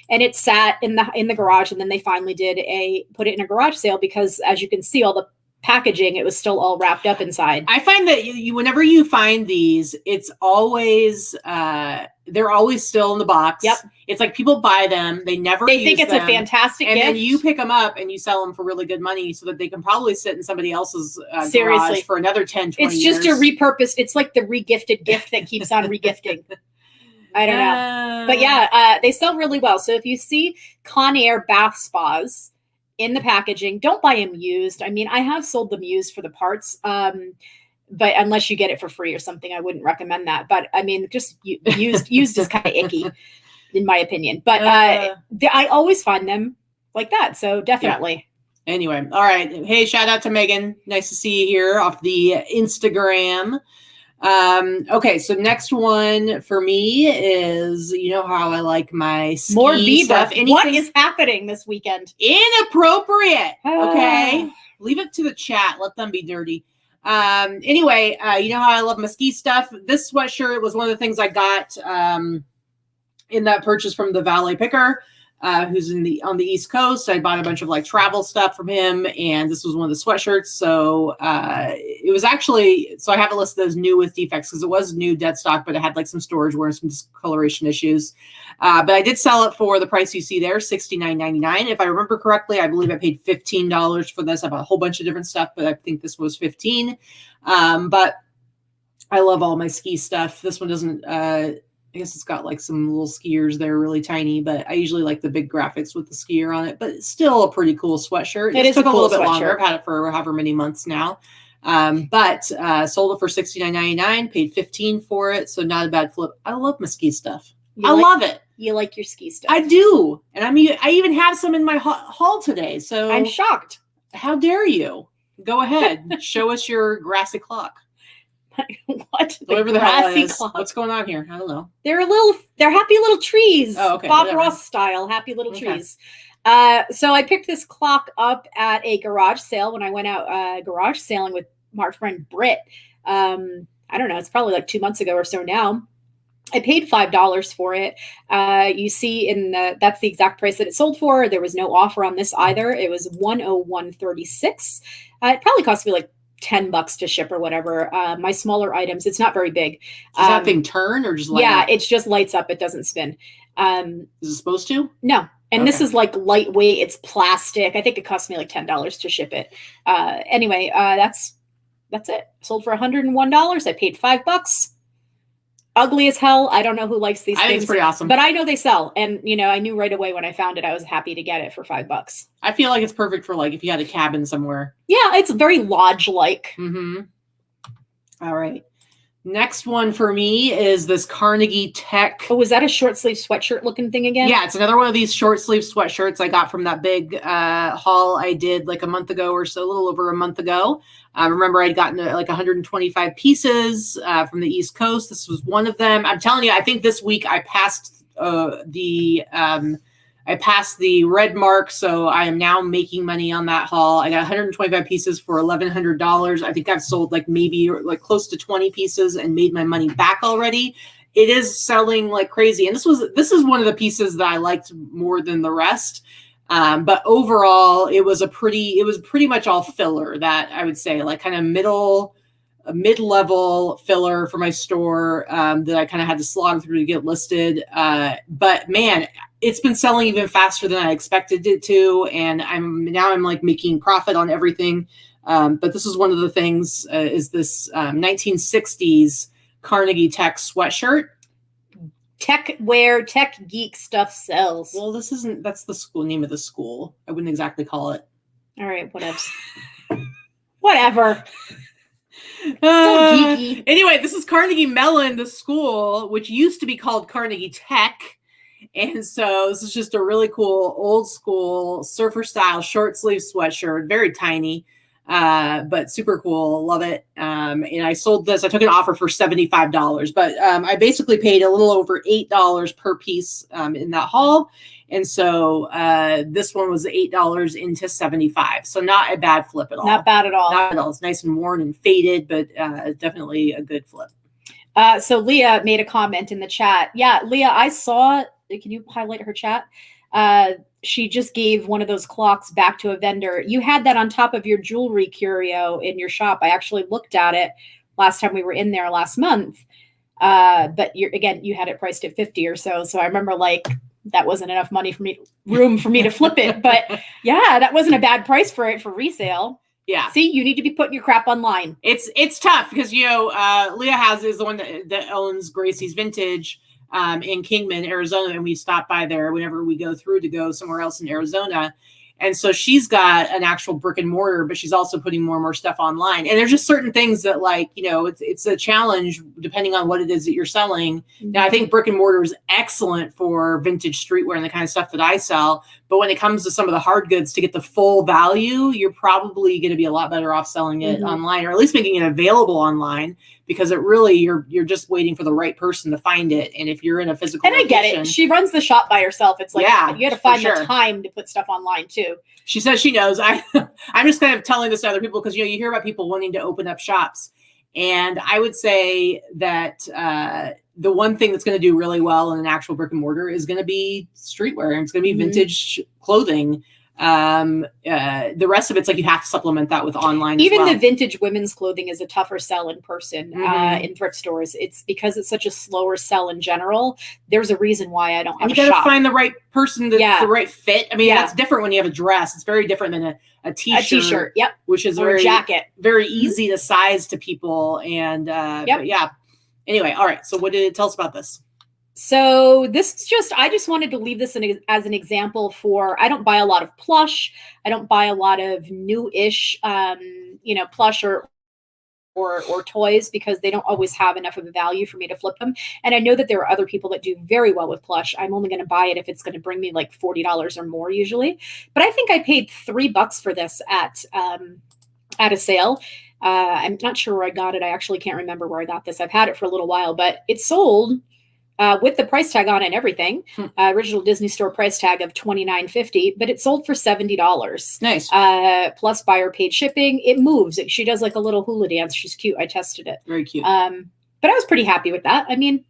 and it sat in the garage. And then they finally put it in a garage sale because, as you can see, all the packaging, it was still all wrapped up inside. I find that whenever you find these, it's always they're always still in the box. Yep. It's like people buy them, they think it's a fantastic and gift. then you pick them up and you sell them for really good money so that they can probably sit in somebody else's Seriously. garage for another 10, 20 It's years. just a repurposed. It's like the regifted gift that keeps on regifting. I don't know. But yeah, they sell really well. So if you see Conair bath spas in the packaging, don't buy them used. I mean, I have sold them used for the parts. But unless you get it for free or something, I wouldn't recommend that. But I mean, just used is kind of icky, in my opinion. But I always find them like that. So definitely. Yeah. Anyway, all right. Hey, shout out to Megan. Nice to see you here off the Instagram. Okay, so next one for me is, you know how I like my ski more Bieber stuff. What is happening this weekend? Inappropriate. Okay, leave it to the chat. Let them be dirty. Anyway, you know how I love my ski stuff. This sweatshirt was one of the things I got in that purchase from the valet picker, who's on the East Coast. I bought a bunch of like travel stuff from him, and this was one of the sweatshirts. So it was actually, so I have a list of those new with defects because it was new dead stock, but it had like some storage wear and some discoloration issues. But I did sell it for the price you see there, $69.99. If I remember correctly, I believe I paid $15 for this. I bought a whole bunch of different stuff, but I think this was $15. But I love all my ski stuff. This one doesn't, I guess it's got like some little skiers there, really tiny, but I usually like the big graphics with the skier on it, but it's still a pretty cool sweatshirt. It took a cool little bit sweatshirt. longer. I've had it for however many months now. But sold it for $69.99, paid $15 for it. So not a bad flip. I love my ski stuff. I love it. You like your ski stuff. I do. And I even have some in my haul today. So I'm shocked. How dare you? Go ahead. Show us your grassy clock. What? Whatever the hell that is. Clock. What's going on here? I don't know. They're happy little trees. Oh, okay. Bob Whatever. Ross style, happy little Okay. trees. So I picked this clock up at a garage sale when I went out garage sailing with my friend Britt. I don't know. It's probably like 2 months ago or so now. I paid $5 for it. You see that's the exact price that it sold for. There was no offer on this either. It was $101.36. It probably cost me like $10 to ship or whatever. My smaller items, it's not very big. Does that thing turn or just light up? It just lights up. It doesn't spin. Is it supposed to? No. And this Okay. is like lightweight. It's plastic. I think it cost me like $10 to ship it. Anyway, that's it. Sold for $101. I paid $5. Ugly as hell. I don't know who likes these I things. think it's pretty awesome. But I know they sell. And, I knew right away when I found it, I was happy to get it for $5. I feel like it's perfect for like if you had a cabin somewhere. Yeah, it's very lodge-like. Mm-hmm. All right. Next one for me is this Carnegie Tech. Oh, was that a short sleeve sweatshirt looking thing again? Yeah, it's another one of these short sleeve sweatshirts I got from that big haul I did like a month ago or so, a little over a month ago. I remember I'd gotten like 125 pieces from the East Coast. This was one of them. I'm telling you, I think this week I passed the red mark, so I am now making money on that haul. I got 125 pieces for $1,100. I think I've sold like maybe like close to 20 pieces and made my money back already. It is selling like crazy, and this is one of the pieces that I liked more than the rest. But overall, it was pretty much all filler that I would say, like kind of mid-level filler for my store that I kind of had to slog through to get listed. But man, it's been selling even faster than I expected it to, and I'm like making profit on everything. But this is one of the things is this 1960s Carnegie Tech sweatshirt. Tech wear, tech geek stuff sells. Well, that's the school name of the school. I wouldn't exactly call it. All right, whatever. Still geeky. Anyway, this is Carnegie Mellon, the school, which used to be called Carnegie Tech. And so this is just a really cool old school surfer style short sleeve sweatshirt, very tiny, but super cool. Love it. And I sold this. I took an offer for $75, but I basically paid a little over $8 per piece in that haul. And so this one was $8 into $75. So not a bad flip at all. Not bad at all. Not at all. It's nice and worn and faded, but definitely a good flip. So Leah made a comment in the chat. Yeah, Leah, I saw, can you highlight her chat? She just gave one of those clocks back to a vendor. You had that on top of your jewelry curio in your shop. I actually looked at it last time we were in there last month. But you had it priced at 50 or so. So I remember like, that wasn't enough room for me to flip it. But yeah, that wasn't a bad price for it for resale. Yeah. See, you need to be putting your crap online. It's tough because, Leah is the one that owns Gracie's Vintage in Kingman, Arizona. And we stop by there whenever we go through to go somewhere else in Arizona. And so she's got an actual brick and mortar, but she's also putting more and more stuff online. And there's just certain things that it's a challenge depending on what it is that you're selling. Mm-hmm. Now, I think brick and mortar is excellent for vintage streetwear and the kind of stuff that I sell. But when it comes to some of the hard goods, to get the full value, you're probably going to be a lot better off selling it online, or at least making it available online, because it really, you're just waiting for the right person to find it. And if you're in a physical location, I get it. She runs the shop by herself. It's like, you got to find the time to put stuff online too. She says she knows. I'm just kind of telling this to other people because, you hear about people wanting to open up shops. And I would say that the one thing that's going to do really well in an actual brick and mortar is going to be streetwear, and it's going to be vintage clothing. The rest of it's like you have to supplement that with online. Even as well. The vintage women's clothing is a tougher sell in person in thrift stores. It's because it's such a slower sell in general. There's a reason why I don't have a shop. You got to find the right person that's the right fit. I mean, that's different when you have a dress. It's very different than a t-shirt. A t-shirt, yep. Which is or a jacket. Very easy to size to people. And but yeah. Anyway, all right. So what did it tell us about this? So this is I just wanted to leave this as an example for, I don't buy a lot of plush. I don't buy a lot of new-ish, plush or toys, because they don't always have enough of a value for me to flip them. And I know that there are other people that do very well with plush. I'm only going to buy it if it's going to bring me like $40 or more usually. But I think I paid $3 for this at a sale. I'm not sure where I got it. I actually can't remember where I got this. I've had it for a little while, but it sold with the price tag on it and everything. Original Disney Store price tag of $29.50, but it sold for $70. Nice. Plus buyer paid shipping. It moves. She does like a little hula dance. She's cute. I tested it. Very cute. But I was pretty happy with that. I mean,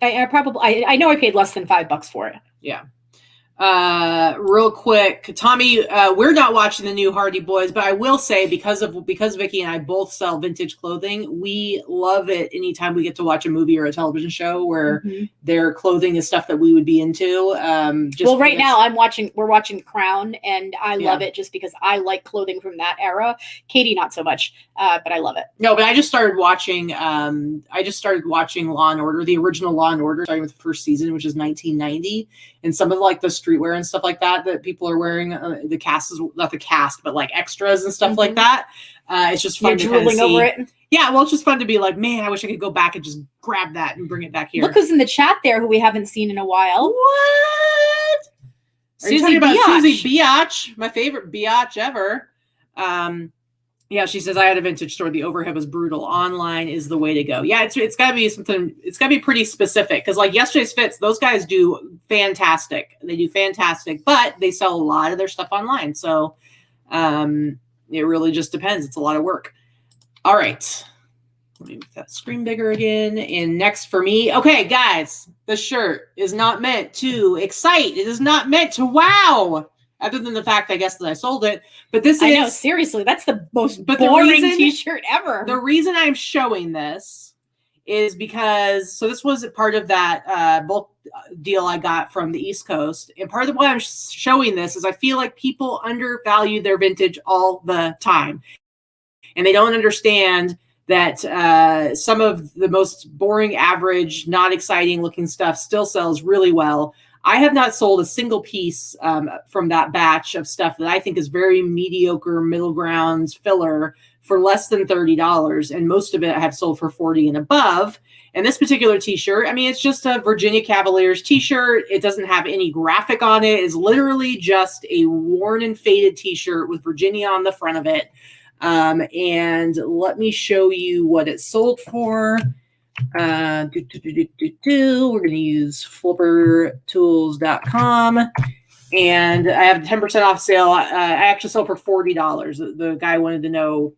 I know I paid less than $5 for it. Yeah. Real quick, Tommy, we're not watching the new Hardy Boys, but I will say because Vikki and I both sell vintage clothing, we love it anytime we get to watch a movie or a television show where their clothing is stuff that we would be into. Right now we're watching The Crown, and I love it just because I like clothing from that era. Katy, not so much, but I love it. No, but I just started watching Law and Order, the original Law and Order, starting with the first season, which is 1990, and some of like the streetwear and stuff like that people are wearing, the cast is not the cast, but like extras and stuff like that. It's just fun. You're drooling over it. Yeah, well, it's just fun to be like, man, I wish I could go back and just grab that and bring it back here. Look who's in the chat there, who we haven't seen in a while. What? Are you talking about Susie Biatch, my favorite Biatch ever? Yeah, she says, I had a vintage store. The overhead was brutal. Online is the way to go. Yeah, it's got to be something. It's got to be pretty specific, because like Yesterday's Fits, those guys do fantastic. They do fantastic, but they sell a lot of their stuff online. So it really just depends. It's a lot of work. All right. Let me make that screen bigger again. And next for me. Okay, guys, the shirt is not meant to excite. It is not meant to wow. Other than the fact, I guess, that I sold it. But I know, seriously, that's the most boring t-shirt ever. The reason I'm showing this is because, so this was part of that bulk deal I got from the East Coast. And part of why I'm showing this is I feel like people undervalue their vintage all the time. And they don't understand that some of the most boring, average, not exciting looking stuff still sells really well. I have not sold a single piece from that batch of stuff that I think is very mediocre, middle ground filler for less than $30. And most of it I have sold for $40 and above. And this particular t-shirt, I mean, it's just a Virginia Cavaliers t-shirt. It doesn't have any graphic on it. It's literally just a worn and faded t-shirt with Virginia on the front of it. And let me show you what it sold for. We're going to use flippertools.com, and I have a 10% off sale. I actually sold for $40. The guy wanted to know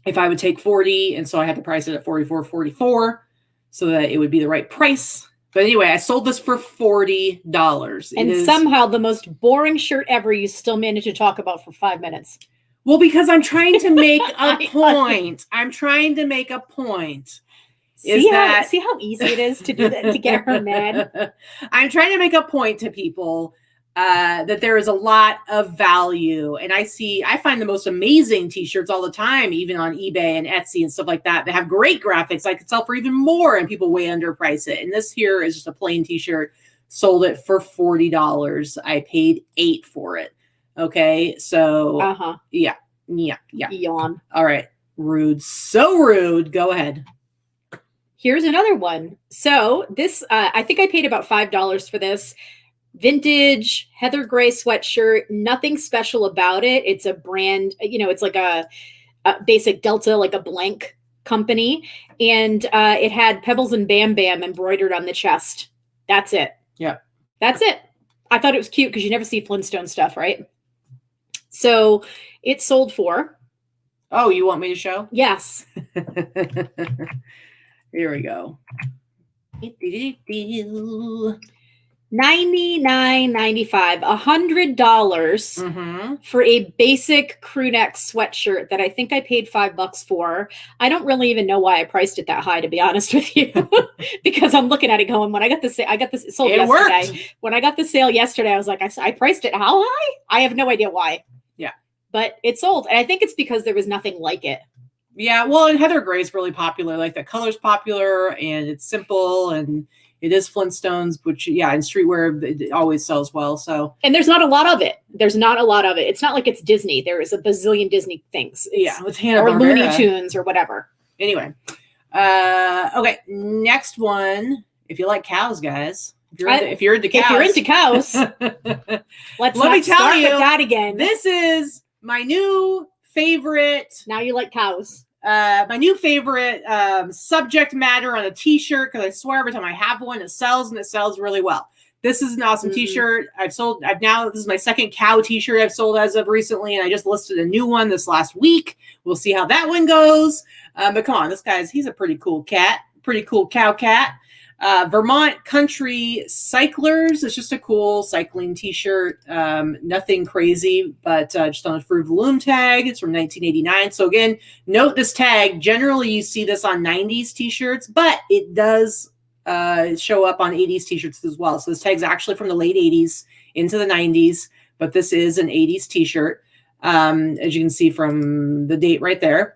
if I would take 40, and so I had to price it at $44.44 so that it would be the right price. But anyway, I sold this for $40. And somehow the most boring shirt ever you still managed to talk about for 5 minutes. Well, because I'm trying to make a point. I'm trying to make a point. See how easy it is to do that, to get her mad? I'm trying to make a point to people that there is a lot of value. And I find the most amazing t-shirts all the time, even on eBay and Etsy and stuff like that. They have great graphics. I could sell for even more, and people way underprice it. And this here is just a plain t-shirt. Sold it for $40. I paid $8 for it. Okay. So yeah. Yawn. All right. Rude. So rude. Go ahead. Here's another one. So this, I think I paid about $5 for this vintage heather gray sweatshirt. Nothing special about it. It's a brand, it's like a basic Delta, like a blank company. And it had Pebbles and Bam Bam embroidered on the chest. That's it. Yeah. That's it. I thought it was cute because you never see Flintstone stuff, right? So it sold for. Oh, you want me to show? Yes. Here we go. $99.95, $100 for a basic crew neck sweatshirt that I think I paid $5 for. I don't really even know why I priced it that high, to be honest with you, because I'm looking at it going, when I got this, it sold yesterday. Worked. When I got the sale yesterday, I was like, I priced it how high? I have no idea why. Yeah, but it sold, and I think it's because there was nothing like it. Yeah, well, and heather gray is really popular. Like, the color's popular, and it's simple, and it is Flintstones, which, yeah, in streetwear, it always sells well. So, and there's not a lot of it. It's not like it's Disney. There is a bazillion Disney things. With Hanna-Barbera. Or Looney Tunes or whatever. Anyway, okay, next one. If you like cows, guys, if you're into cows, let me tell you that again. This is my new favorite. Now you like cows. My new favorite subject matter on a t-shirt, because I swear every time I have one, it sells, and it sells really well. This is an awesome t-shirt. This is my second cow t-shirt I've sold as of recently, and I just listed a new one this last week. We'll see how that one goes. But come on, he's a pretty cool cat, pretty cool cow cat. Vermont Country Cyclers. It's just a cool cycling t-shirt. Nothing crazy, but just on a Fruit Loom tag. It's from 1989. So again, note this tag. Generally, you see this on 90s t-shirts, but it does show up on 80s t-shirts as well. So this tag's actually from the late 80s into the 90s, but this is an 80s t-shirt, as you can see from the date right there.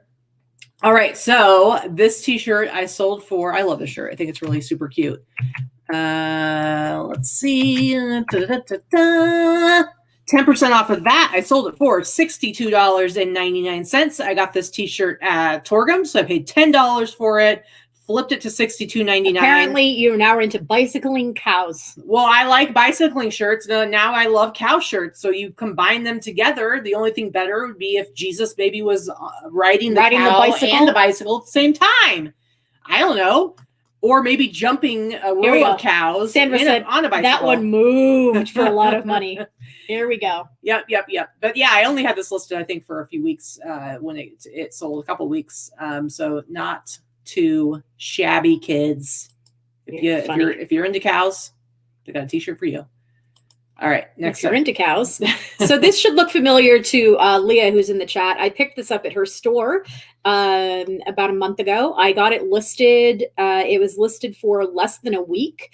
All right, so this t-shirt I sold for, I love this shirt. I think it's really super cute. Let's see. 10% off of that. I sold it for $62.99. I got this t-shirt at Torgum, so I paid $10 for it. Flipped it to $62.99. Apparently, you now are into bicycling cows. Well, I like bicycling shirts. Now I love cow shirts. So you combine them together. The only thing better would be if Jesus maybe was riding the bicycle and the bicycle at the same time. I don't know. Or maybe jumping a row of cows. Sandra said on a bicycle. That one moved for a lot of money. Here we go. Yep. But yeah, I only had this listed, I think, for a few weeks when it sold, a couple weeks. So not too shabby, kids. If you're into cows, they got a t-shirt for you. All right, next if you're up. into cows. So this should look familiar to Leah, who's in the chat. I picked this up at her store about a month ago. I got it listed. It was listed for less than a week.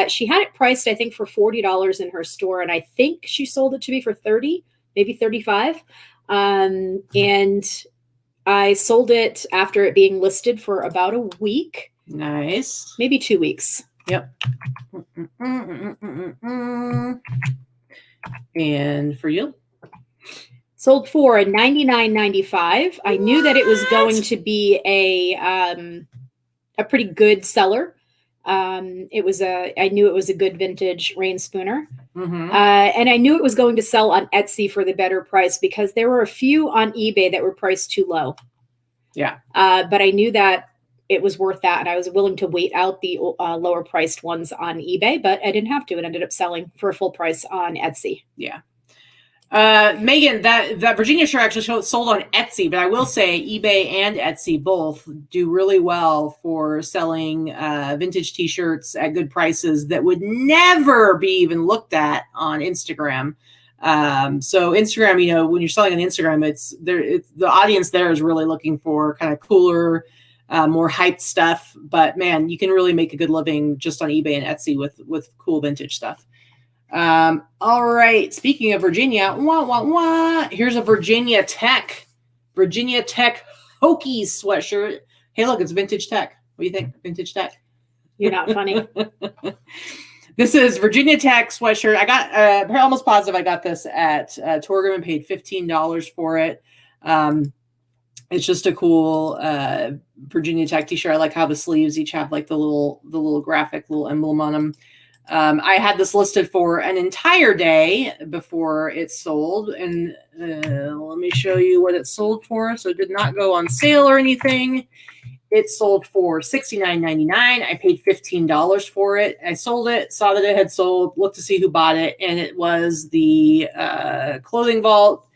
She had it priced, I think, for $40 in her store, and I think she sold it to me for $30, maybe $35. And I sold it after it being listed for about a week. Nice. Maybe 2 weeks. Yep. And for you? Sold for $99.95. I knew that it was going to be a pretty good seller. I knew it was a good vintage rain spooner. Mm-hmm. And I knew it was going to sell on Etsy for the better price because there were a few on eBay that were priced too low. Yeah. But I knew that it was worth that, and I was willing to wait out the lower priced ones on eBay, but I didn't have to. It ended up selling for a full price on Etsy. Yeah. Megan, that Virginia shirt actually sold on Etsy, but I will say eBay and Etsy both do really well for selling vintage t-shirts at good prices that would never be even looked at on Instagram. So Instagram, you know, when you're selling on Instagram, it's the audience there is really looking for kind of cooler, more hyped stuff. But man, you can really make a good living just on eBay and Etsy with cool vintage stuff. All right. Speaking of Virginia, here's a Virginia Tech Hokies sweatshirt. Hey, look, it's vintage tech. What do you think? Vintage tech. You're not funny. This is Virginia Tech sweatshirt. I got, I'm almost positive I got this at Torgum and paid $15 for it. It's just a cool Virginia Tech t-shirt. I like how the sleeves each have like the little graphic, little emblem on them. I had this listed for an entire day before it sold, and let me show you what it sold for. So it did not go on sale or anything. It sold for $69.99. I paid $15 for it. I sold it, saw that it had sold, looked to see who bought it, and it was the Clothing Vault,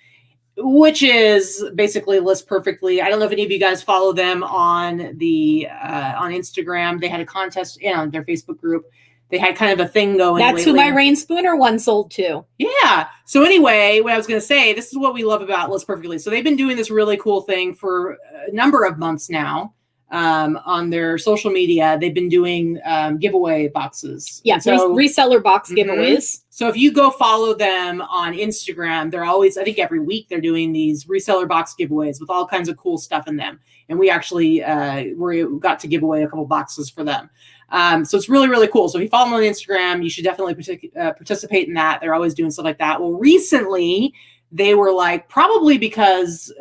which is basically List Perfectly. I don't know if any of you guys follow them on Instagram. They had a contest on their Facebook group. They had kind of a thing going. That's lately. Who my rain spooner one sold to. Yeah. So anyway, what I was going to say, this is what we love about List Perfectly. So they've been doing this really cool thing for a number of months now. On their social media, they've been doing giveaway boxes. Yeah, so reseller box giveaways. So if you go follow them on Instagram, they're always, I think every week they're doing these reseller box giveaways with all kinds of cool stuff in them. And we actually we got to give away a couple boxes for them. So it's really, really cool. So if you follow them on Instagram, you should definitely participate in that. They're always doing stuff like that. Well, recently they were like, probably because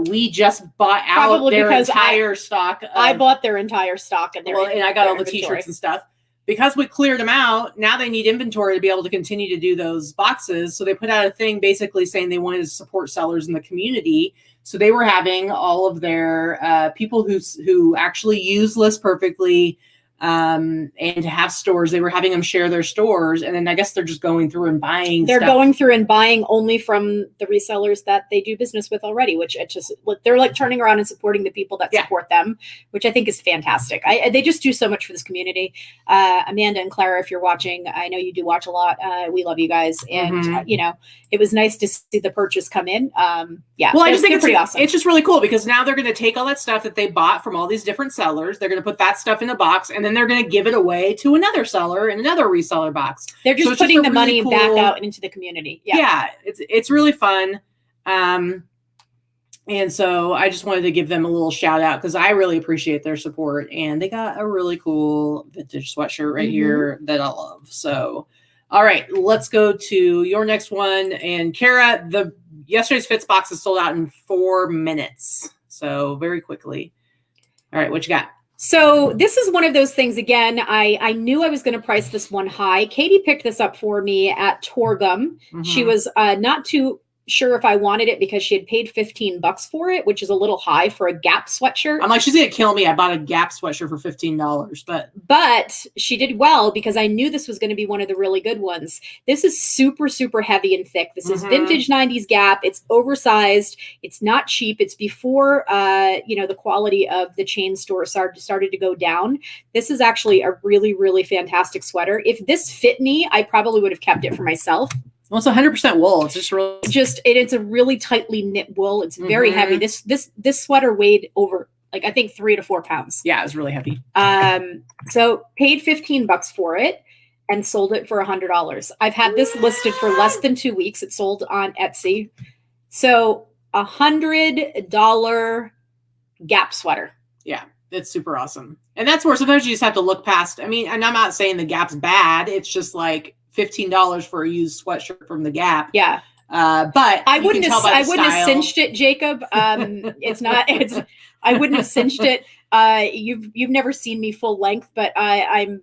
we just bought out their entire stock. I bought their entire stock. And I got all the t-shirts and stuff. Because we cleared them out, now they need inventory to be able to continue to do those boxes. So they put out a thing basically saying they wanted to support sellers in the community. So they were having all of their people who actually use List Perfectly and have stores, they were having them share their stores, and then I guess they're just going through and buying going through and buying only from the resellers that they do business with already, which it just, they're like turning around and supporting the people that support them, which I think is fantastic. They just do so much for this community. Amanda and Clara, if you're watching, I know you do watch a lot. We love you guys, and you know, it was nice to see the purchase come in. Well, I just think it's pretty awesome. It's just really cool because now they're going to take all that stuff that they bought from all these different sellers. They're going to put that stuff in a box, and then they're going to give it away to another seller in another reseller box. They're just putting the money back out into the community. Yeah, it's really fun. And so I just wanted to give them a little shout out because I really appreciate their support, and they got a really cool vintage sweatshirt right here that I love. So, all right, let's go to your next one. And Kara, yesterday's Fits box is sold out in 4 minutes. So very quickly. All right, what you got? So this is one of those things, again, I knew I was going to price this one high. Katy picked this up for me at Torgum. She was not too sure if I wanted it because she had paid $15 for it, which is a little high for a Gap sweatshirt. I'm like, she's going to kill me. I bought a Gap sweatshirt for $15, but she did well because I knew this was going to be one of the really good ones. This is super, super heavy and thick. This is vintage 90s Gap. It's oversized. It's not cheap. It's before, the quality of the chain store started to go down. This is actually a really, really fantastic sweater. If this fit me, I probably would have kept it for myself. Well, it's 100% wool. It's just really it's a really tightly knit wool. It's very heavy. This sweater weighed over like I think 3 to 4 pounds. Yeah, it's really heavy. So paid $15 for it and sold it for $100. I've had this listed for less than 2 weeks. It sold on Etsy. So $100 Gap sweater. Yeah, it's super awesome. And that's where sometimes you just have to look past. I mean, and I'm not saying the Gap's bad. It's just like $15 for a used sweatshirt from the Gap. Yeah. But I wouldn't have cinched it, Jacob. I wouldn't have cinched it. You've never seen me full length, but I'm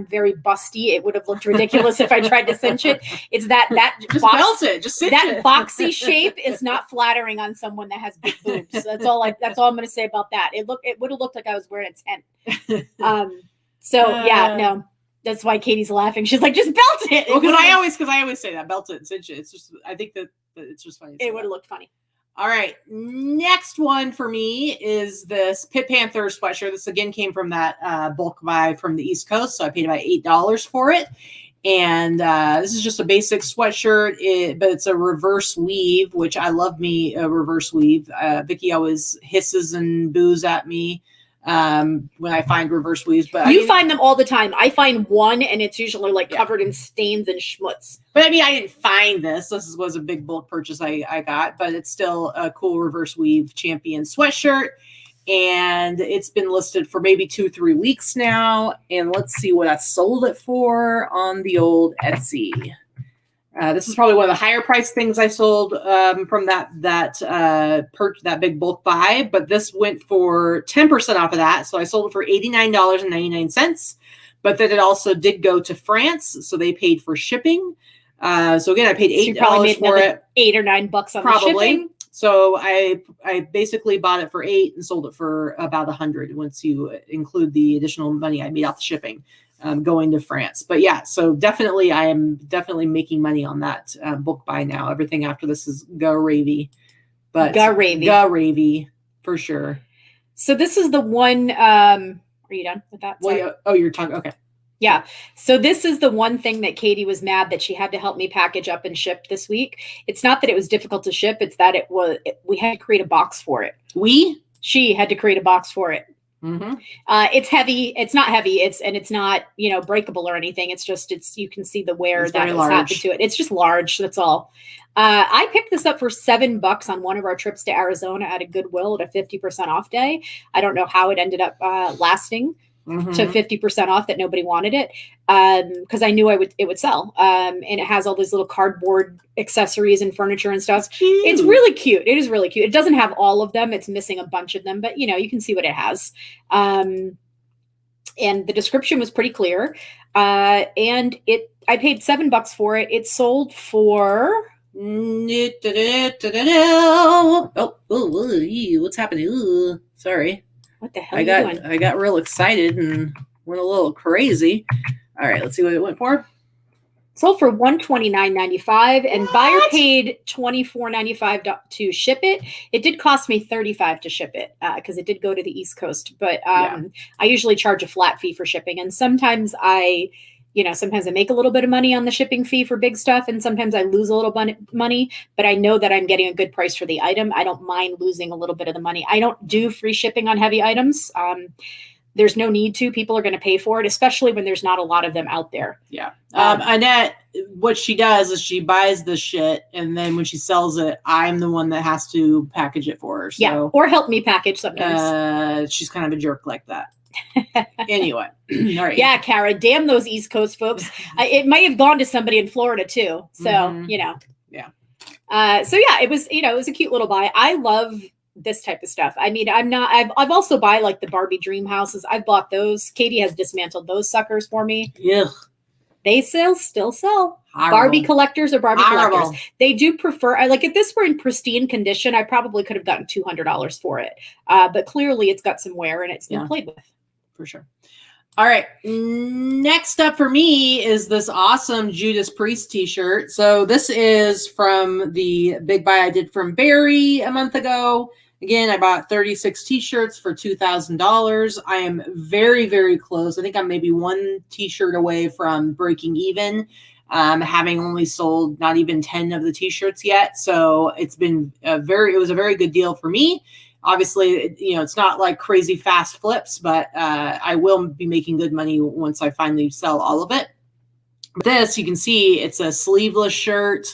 very busty. It would have looked ridiculous if I tried to cinch it. It's that just belt it, just cinch that it. boxy shape is not flattering on someone that has big boobs. That's all I'm going to say about that. It would have looked like I was wearing a tent. No. That's why Katie's laughing. She's like, just belt it. Well, because I always say that, belt it and cinch it. It's just, I think that it's just funny. It would have looked funny. All right. Next one for me is this Pit Panther sweatshirt. This again came from that bulk buy from the East Coast. So I paid about $8 for it. And this is just a basic sweatshirt, but it's a reverse weave, which I love me a reverse weave. Vikki always hisses and boos at me when I find reverse weaves, but you find them all the time. I find one and it's usually like covered in stains and schmutz. But I mean, I didn't find this. This was a big bulk purchase I got, but it's still a cool reverse weave champion sweatshirt. And it's been listed for maybe 2-3 weeks now. And let's see what I sold it for on the old Etsy. This is probably one of the higher priced things I sold from that big bulk buy, but this went for 10% off of that. So I sold it for $89.99, but then it also did go to France. So they paid for shipping. So again, I paid $8 for it. $8 or $9 on the shipping. So I basically bought it for $8 and sold it for about $100 once you include the additional money I made off the shipping. Going to France. But yeah, so definitely I am definitely making money on that book buy now. Everything after this is gravy. But gravy for sure. So this is the one are you done with that? Well, you're talking okay. Yeah. So this is the one thing that Katy was mad that she had to help me package up and ship this week. It's not that it was difficult to ship, it's that we had to create a box for it. She had to create a box for it. Mm-hmm. It's heavy. It's not heavy. It's not, breakable or anything. It's you can see the wear that has happened to it. It's just large. That's all. I picked this up for $7 on one of our trips to Arizona at a Goodwill at a 50% off day. I don't know how it ended up lasting to 50% off that nobody wanted it. Because I knew it would sell. And it has all these little cardboard accessories and furniture and stuff. It's really cute. It is really cute. It doesn't have all of them. It's missing a bunch of them, but you can see what it has. And the description was pretty clear. And I paid $7 for it. It sold for what's happening? Ooh, sorry. What the hell are you doing? I got real excited and went a little crazy. All right, let's see what it went for. Sold for $129.95 and buyer paid $24.95 to ship it. It did cost me $35 to ship it because it did go to the East Coast. But I usually charge a flat fee for shipping, and sometimes I make a little bit of money on the shipping fee for big stuff, and sometimes I lose a little money, but I know that I'm getting a good price for the item. I don't mind losing a little bit of the money. I don't do free shipping on heavy items. There's no need to. People are going to pay for it, especially when there's not a lot of them out there. Yeah. Annette, what she does is she buys the shit, and then when she sells it, I'm the one that has to package it for her. So, yeah, or help me package sometimes. She's kind of a jerk like that. Anyway. All right. Yeah, Kara, damn those East Coast folks. It might have gone to somebody in Florida too. So, Yeah. It was, it was a cute little buy. I love this type of stuff. I mean, I've also buy like the Barbie dream houses. I've bought those. Katy has dismantled those suckers for me. Yeah. They still sell. Horrible. Barbie collectors or Barbie collectors. They do prefer, if this were in pristine condition, I probably could have gotten $200 for it. But clearly it's got some wear and it's been played with. For sure. All right. Next up for me is this awesome Judas Priest t-shirt. So this is from the big buy I did from Barry a month ago. Again, I bought 36 t-shirts for $2,000. I am very, very close. I think I'm maybe one t-shirt away from breaking even. having only sold not even 10 of the t-shirts yet. So it was a very good deal for me. Obviously, it's not like crazy fast flips, but I will be making good money once I finally sell all of it. But this, you can see it's a sleeveless shirt.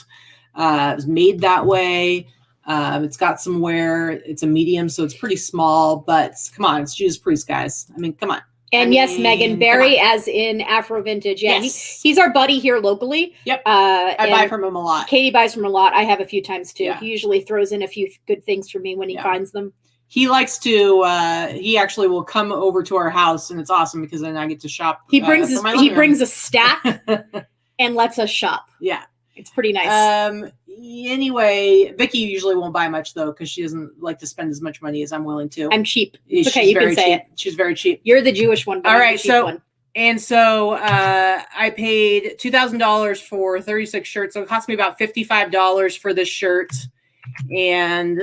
It was made that way. It's got some wear. It's a medium, so it's pretty small, but come on, it's Judas Priest, guys. I mean, come on. And yes, Megan, Barry, as in Afro Vintage. Yeah, yes. He's our buddy here locally. Yep. I buy from him a lot. Katie buys from him a lot. I have a few times too. Yeah. He usually throws in a few good things for me when he finds them. He likes to. He actually will come over to our house, and it's awesome because then I get to shop. He brings a stack and lets us shop. Yeah, it's pretty nice. Anyway, Vikki usually won't buy much though because she doesn't like to spend as much money as I'm willing to. I'm cheap. It's okay, you can say it. She's very cheap. You're the Jewish one. All right, so I paid $2,000 for 36 shirts, so it cost me about $55 for this shirt, and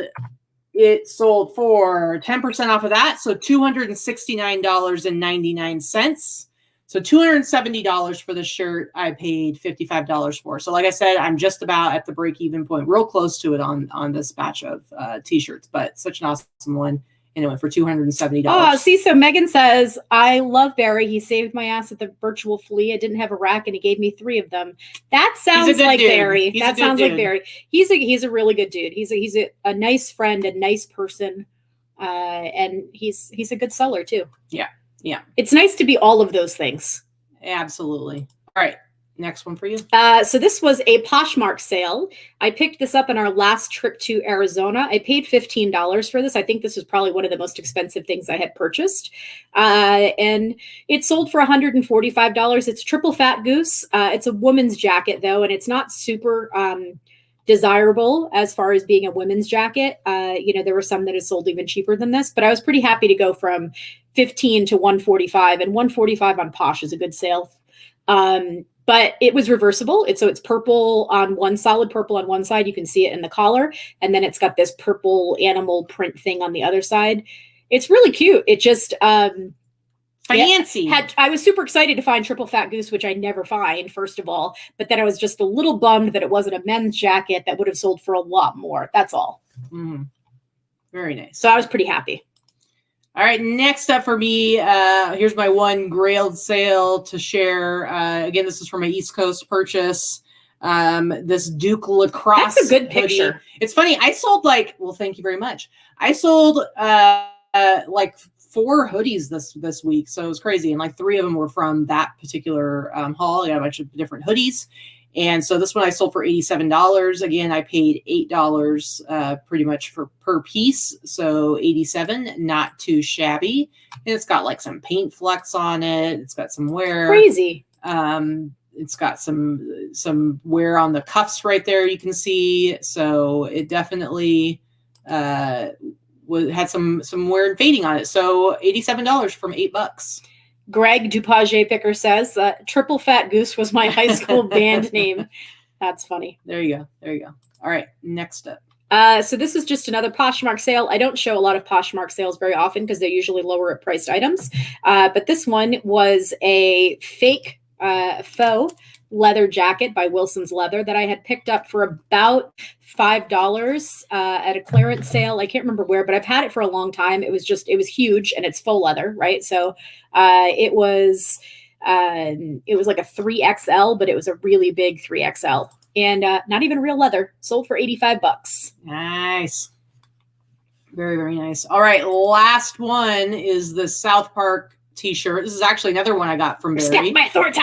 it sold for 10% off of that, so $269.99. So $270 for the shirt, I paid $55 for. So like I said, I'm just about at the break-even point, real close to it on this batch of t-shirts, but such an awesome one. Anyway, for $270. Oh, see, so Megan says, I love Barry. He saved my ass at the virtual flea. I didn't have a rack, and he gave me 3 of them. That sounds like dude. Barry. That sounds like Barry. He's a really good dude. He's a nice friend, a nice person, and he's a good seller too. Yeah. Yeah. It's nice to be all of those things. Absolutely. All right. Next one for you. So this was a Poshmark sale. I picked this up on our last trip to Arizona. I paid $15 for this. I think this was probably one of the most expensive things I had purchased. And it sold for $145. It's triple fat goose. It's a woman's jacket though, and it's not super desirable as far as being a women's jacket. There were some that had sold even cheaper than this, but I was pretty happy to go from 15 to 145, and 145 on Posh is a good sale. But it was reversible. It's purple on one, solid purple on one side. You can see it in the collar. And then it's got this purple animal print thing on the other side. It's really cute. It just, fancy. I was super excited to find triple fat goose, which I never find, first of all. But then I was just a little bummed that it wasn't a men's jacket that would have sold for a lot more. That's all. Mm-hmm. Very nice. So I was pretty happy. All right, next up for me, here's my one grailed sale to share. Again, this is from my East Coast purchase. This Duke lacrosse. That's a good picture. Hoodie. It's funny. I sold thank you very much. I sold 4 hoodies this week, so it was crazy, and 3 of them were from that particular haul. I got a bunch of different hoodies. And so this one I sold for $87. Again, I paid $8 pretty much per piece. So $87, not too shabby. And it's got some paint flecks on it. It's got some wear. Crazy. It's got some wear on the cuffs right there, you can see. So it definitely had some wear and fading on it. So $87 from $8. Greg Dupage Picker says, triple fat goose was my high school band name. That's funny. There you go. All right, next up. So this is just another Poshmark sale. I don't show a lot of Poshmark sales very often because they're usually lower priced items. But this one was a fake faux leather jacket by Wilson's Leather that I had picked up for about $5 at a clearance sale. I can't remember where, but I've had it for a long time. It was huge, and it's faux leather, right? So it was like a 3XL, but it was a really big 3XL, and not even real leather. Sold for $85. Nice. Very, very nice. All right, last one is the South Park t-shirt. This is actually another one I got from Barry. Step my authority.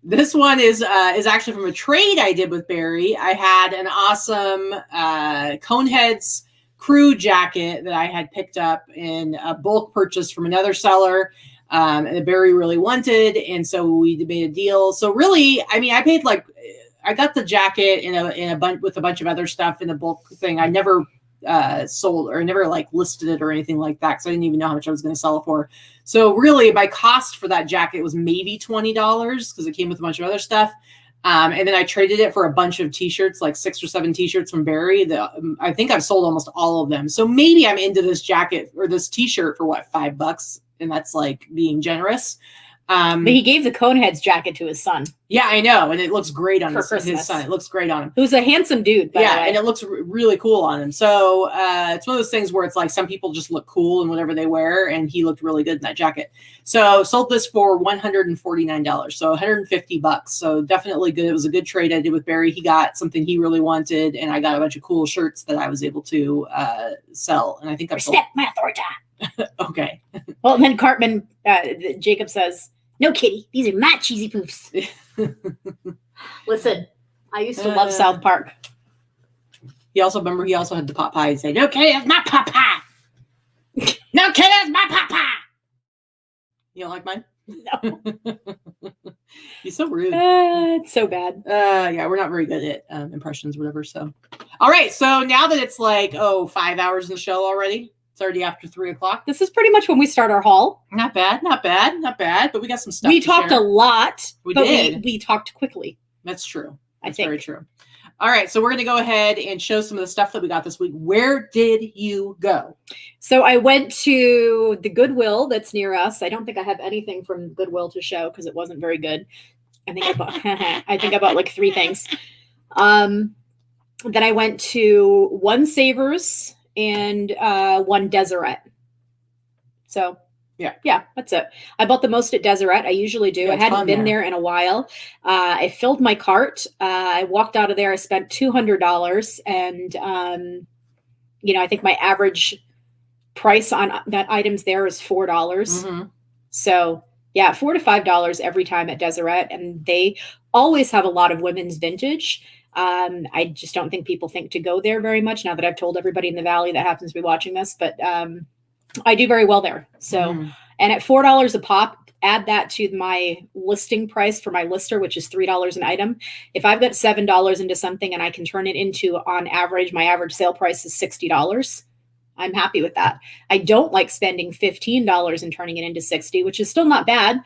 This one is actually from a trade I did with Barry. I had an awesome Coneheads crew jacket that I had picked up in a bulk purchase from another seller, and Barry really wanted, and so we made a deal. So really, I mean, I paid I got the jacket in a bunch with a bunch of other stuff in the bulk thing. I never sold or never listed it or anything like that, because I didn't even know how much I was going to sell it for. So really my cost for that jacket was maybe $20 because it came with a bunch of other stuff. And then I traded it for a bunch of t-shirts, 6 or 7 t-shirts from Barry. I think I've sold almost all of them. So maybe I'm into this jacket or this t-shirt for $5, and that's being generous. But he gave the Coneheads jacket to his son. Yeah, I know, and it looks great on his Christmas. son. It looks great on him. Who's a handsome dude, by the way. And it looks really cool on him. So it's one of those things where it's like some people just look cool in whatever they wear, and he looked really good in that jacket. So sold this for $149, so $150. So definitely good. It was a good trade I did with Barry. He got something he really wanted, and I got a bunch of cool shirts that I was able to sell. And I think I've sold. Respect my authority. Okay. Well, and then Cartman, Jacob says, "No, Kitty, these are my cheesy poofs." Listen, I used to love South Park. He also had the pot pie and say, "No, Kitty, that's my pot pie. No, Kitty, that's my pot pie." You don't like mine? No. He's so rude. It's so bad. Yeah, we're not very good at impressions, whatever. So, all right. So now that it's like 5 hours in the show already. It's already after 3 o'clock. This is pretty much when we start our haul. Not bad. But we got some stuff. We talked a lot. We but did. We talked quickly. That's true. I think. Very true. All right. So we're going to go ahead and show some of the stuff that we got this week. Where did you go? So I went to the Goodwill that's near us. I don't think I have anything from Goodwill to show because it wasn't very good. I think I bought like 3 things. Then I went to one Savers and one Deseret. So yeah, that's it. I bought the most at Deseret. I usually do. Yeah, I hadn't been there in a while. I filled my cart. I walked out of there. I spent $200, and I think my average price on that items there is $4. Mm-hmm. So yeah, $4 to $5 every time at Deseret, and they always have a lot of women's vintage. I just don't think people think to go there very much now that I've told everybody in the Valley that happens to be watching this, but I do very well there. So, and at $4 a pop, add that to my listing price for my lister, which is $3 an item. If I've got $7 into something and I can turn it into, on average, my average sale price is $60. I'm happy with that. I don't like spending $15 and turning it into $60, which is still not bad.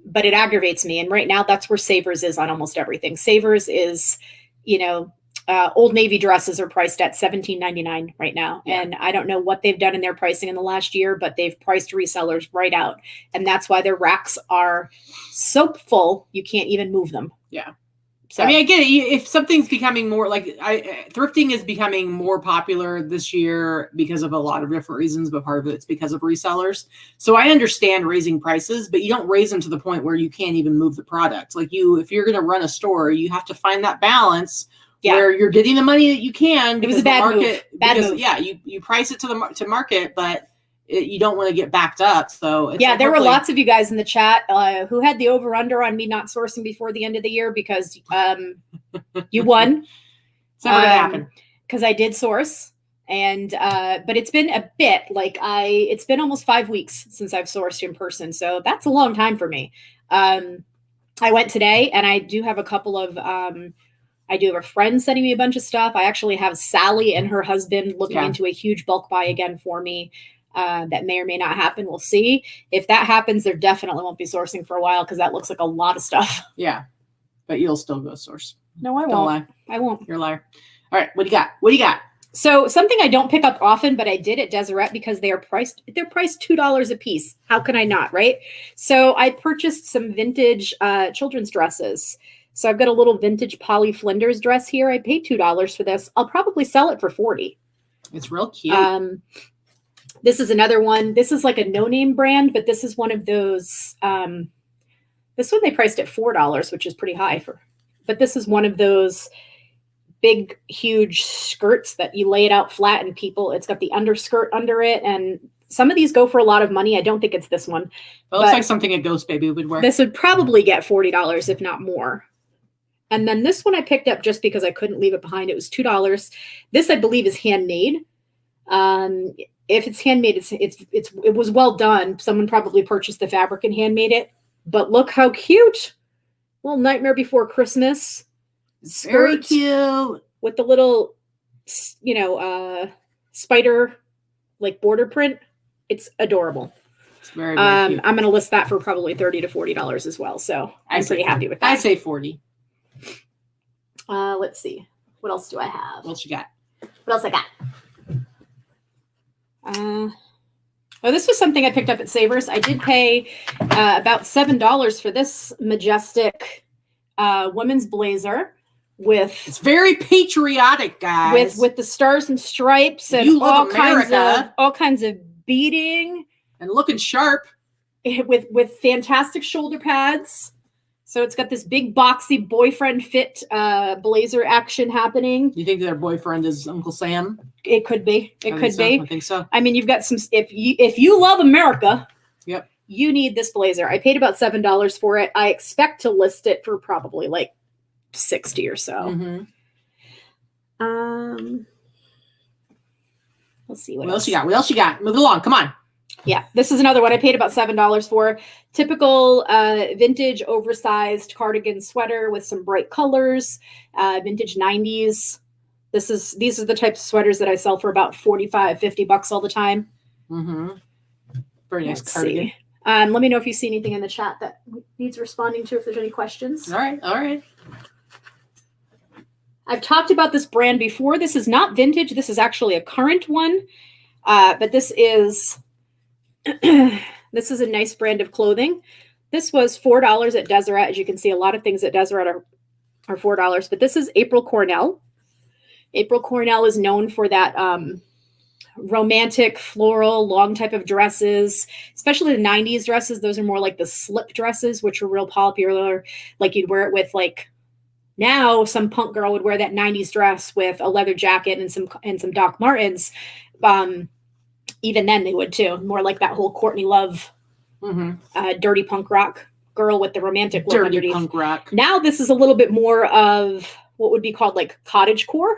But it aggravates me. And right now that's where Savers is on almost everything. Savers is, Old Navy dresses are priced at $17.99 right now. Yeah. And I don't know what they've done in their pricing in the last year, but they've priced resellers right out. And that's why their racks are so full, you can't even move them. Yeah. So, I mean, I get it. If something's becoming more like thrifting is becoming more popular this year because of a lot of different reasons, but part of it's because of resellers. So I understand raising prices, but you don't raise them to the point where you can't even move the product. Like if you're going to run a store, you have to find that balance where you're getting the money that you can. It was a bad move. Bad move. Yeah, you price it to market, but you don't want to get backed up. So there were lots of you guys in the chat who had the over under on me not sourcing before the end of the year because you won. It's never gonna happen because I did source, and but it's been a bit it's been almost 5 weeks since I've sourced in person, so that's a long time for me. I went today, and I do have a couple of. I do have a friend sending me a bunch of stuff. I actually have Sally and her husband looking into a huge bulk buy again for me. That may or may not happen. We'll see. If that happens, there definitely won't be sourcing for a while because that looks like a lot of stuff. Yeah, but you'll still go source. No, I won't. Don't lie. I won't. You're a liar. All right, what do you got? So something I don't pick up often, but I did at Deseret because they're priced $2 a piece. How can I not, right? So I purchased some vintage children's dresses. So I've got a little vintage Polly Flinders dress here. I paid $2 for this. I'll probably sell it for $40. It's real cute. This is another one. This is like a no-name brand, but this is one of those. This one they priced at $4, which is pretty high but this is one of those big, huge skirts that you lay it out flat and it's got the underskirt under it. And some of these go for a lot of money. I don't think it's this one. It looks like something a Ghost Baby would wear. This would probably get $40, if not more. And then this one I picked up just because I couldn't leave it behind. It was $2. This, I believe, is handmade. If it's handmade, it was well done. Someone probably purchased the fabric and handmade it. But look how cute. Little Nightmare Before Christmas skirt. Very cute. With the little, spider like border print. It's adorable. It's very, very cute. I'm going to list that for probably $30 to $40 as well. So I'm pretty happy with that. I say 40. Let's see. What else do I have? What else you got? What else I got? Oh, this was something I picked up at Savers. I did pay about $7 for this majestic women's blazer with. It's very patriotic, guys. With the stars and stripes and all kinds of beading and looking sharp. With fantastic shoulder pads. So it's got this big boxy boyfriend fit blazer action happening. You think their boyfriend is Uncle Sam? It could be. It could be. I think so. I mean, you've got some. If you love America, yep, you need this blazer. I paid about $7 for it. I expect to list it for probably like 60 or so. Mm-hmm. Let's see what else you got. What else you got? Move it along. Come on. Yeah, this is another one I paid about $7 for. Typical vintage oversized cardigan sweater with some bright colors, vintage 90s. These are the types of sweaters that I sell for about $45-50 all the time. Mm-hmm. Very nice cardigan. Let me know if you see anything in the chat that needs responding to, if there's any questions. All right. I've talked about this brand before. This is not vintage. This is actually a current one. But this is a nice brand of clothing. This was $4 at Deseret. As you can see, a lot of things at Deseret are $4. But this is April Cornell. April Cornell is known for that romantic, floral, long type of dresses, especially the 90s dresses. Those are more like the slip dresses, which are real popular. Like you'd wear it with like, now some punk girl would wear that 90s dress with a leather jacket and some Doc Martens. Even then they would too. More like that whole Courtney Love, dirty punk rock girl with the romantic look dirty underneath. Punk rock. Now this is a little bit more of what would be called like cottagecore.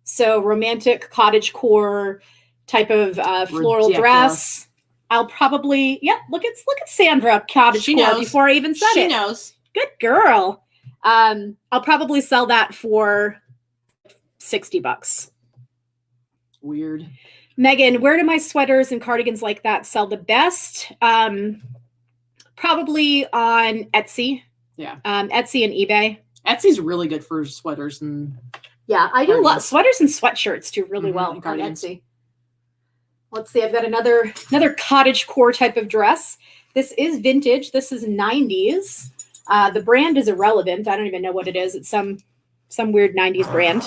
So romantic cottagecore type of floral dress. I'll probably look at Sandra cottagecore before I even said it. She knows. Good girl. I'll probably sell that for $60. Weird. Megan, where do my sweaters and cardigans like that sell the best? Probably on Etsy. Yeah. Etsy and eBay. Etsy's really good for sweaters and I do a lot. Sweaters and sweatshirts do really well on Etsy. Let's see. I've got another cottage core type of dress. This is vintage. This is 90s. The brand is irrelevant. I don't even know what it is. It's some weird 90s brand.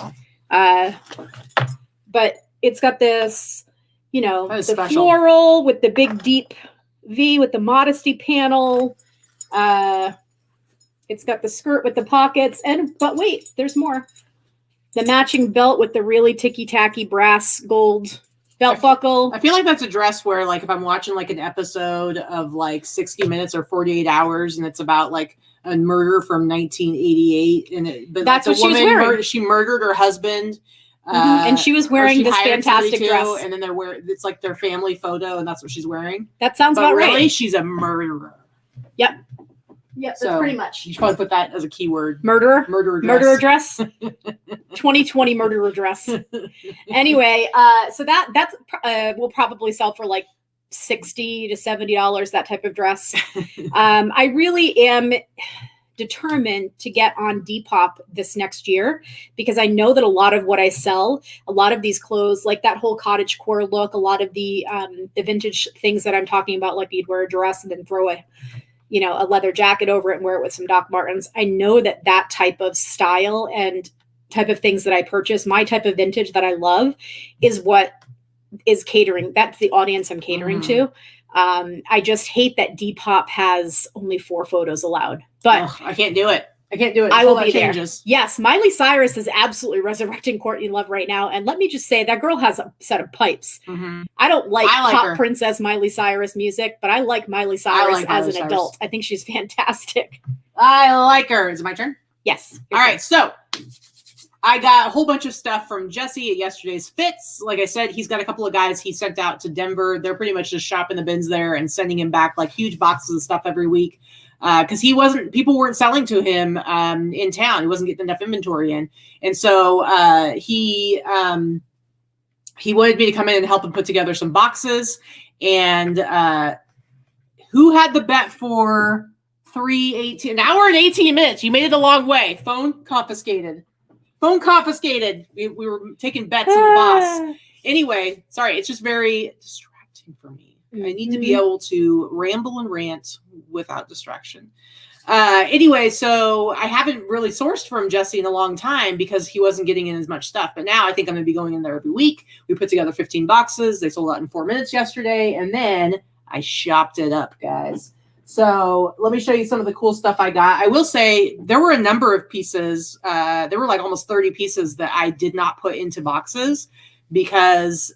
But it's got this, the special. Floral with the big deep V with the modesty panel. It's got the skirt with the pockets. But wait, there's more. The matching belt with the really ticky-tacky brass gold belt buckle. I feel like that's a dress where, like, if I'm watching, like, an episode of, like, 60 Minutes or 48 Hours, and it's about, like, a murder from 1988. But that's what she was wearing. She murdered her husband. And she was wearing this fantastic dress. And then it's like their family photo, and that's what she's wearing. That sounds about right. Really, she's a murderer. Yep. Yep, that's pretty much. You should probably put that as a keyword. Murderer dress. 2020 murderer dress. Anyway, so that's will probably sell for like $60 to $70, that type of dress. I really am determined to get on Depop this next year, because I know that a lot of what I sell, a lot of these clothes, like that whole cottage core look, a lot of the vintage things that I'm talking about, like you'd wear a dress and then throw a leather jacket over it and wear it with some Doc Martens. I know that type of style and type of things that I purchase, my type of vintage that I love, is what is catering. That's the audience I'm catering to. I just hate that Depop has only 4 photos allowed, but I can't do it. I will be there. Yes, Miley Cyrus is absolutely resurrecting Courtney Love right now. And let me just say, that girl has a set of pipes. I don't like pop princess Miley Cyrus music, but I like Miley Cyrus as an adult. I think she's fantastic. I like her. Is it my turn? Yes. All right. So I got a whole bunch of stuff from Jesse at yesterday's Fits. Like I said, he's got a couple of guys he sent out to Denver. They're pretty much just shopping the bins there and sending him back like huge boxes of stuff every week. Because people weren't selling to him in town. He wasn't getting enough inventory in. And so he wanted me to come in and help him put together some boxes. And who had the bet for an hour and 18 minutes? You made it a long way. Phone confiscated. We were taking bets on the boss. Anyway, sorry. It's just very distracting for me. I need to be able to ramble and rant without distraction. Anyway, so I haven't really sourced from Jesse in a long time because he wasn't getting in as much stuff. But now I think I'm going to be going in there every week. We put together 15 boxes. They sold out in 4 minutes yesterday. And then I shopped it up, guys. So let me show you some of the cool stuff I got. I will say there were a number of pieces. There were like almost 30 pieces that I did not put into boxes because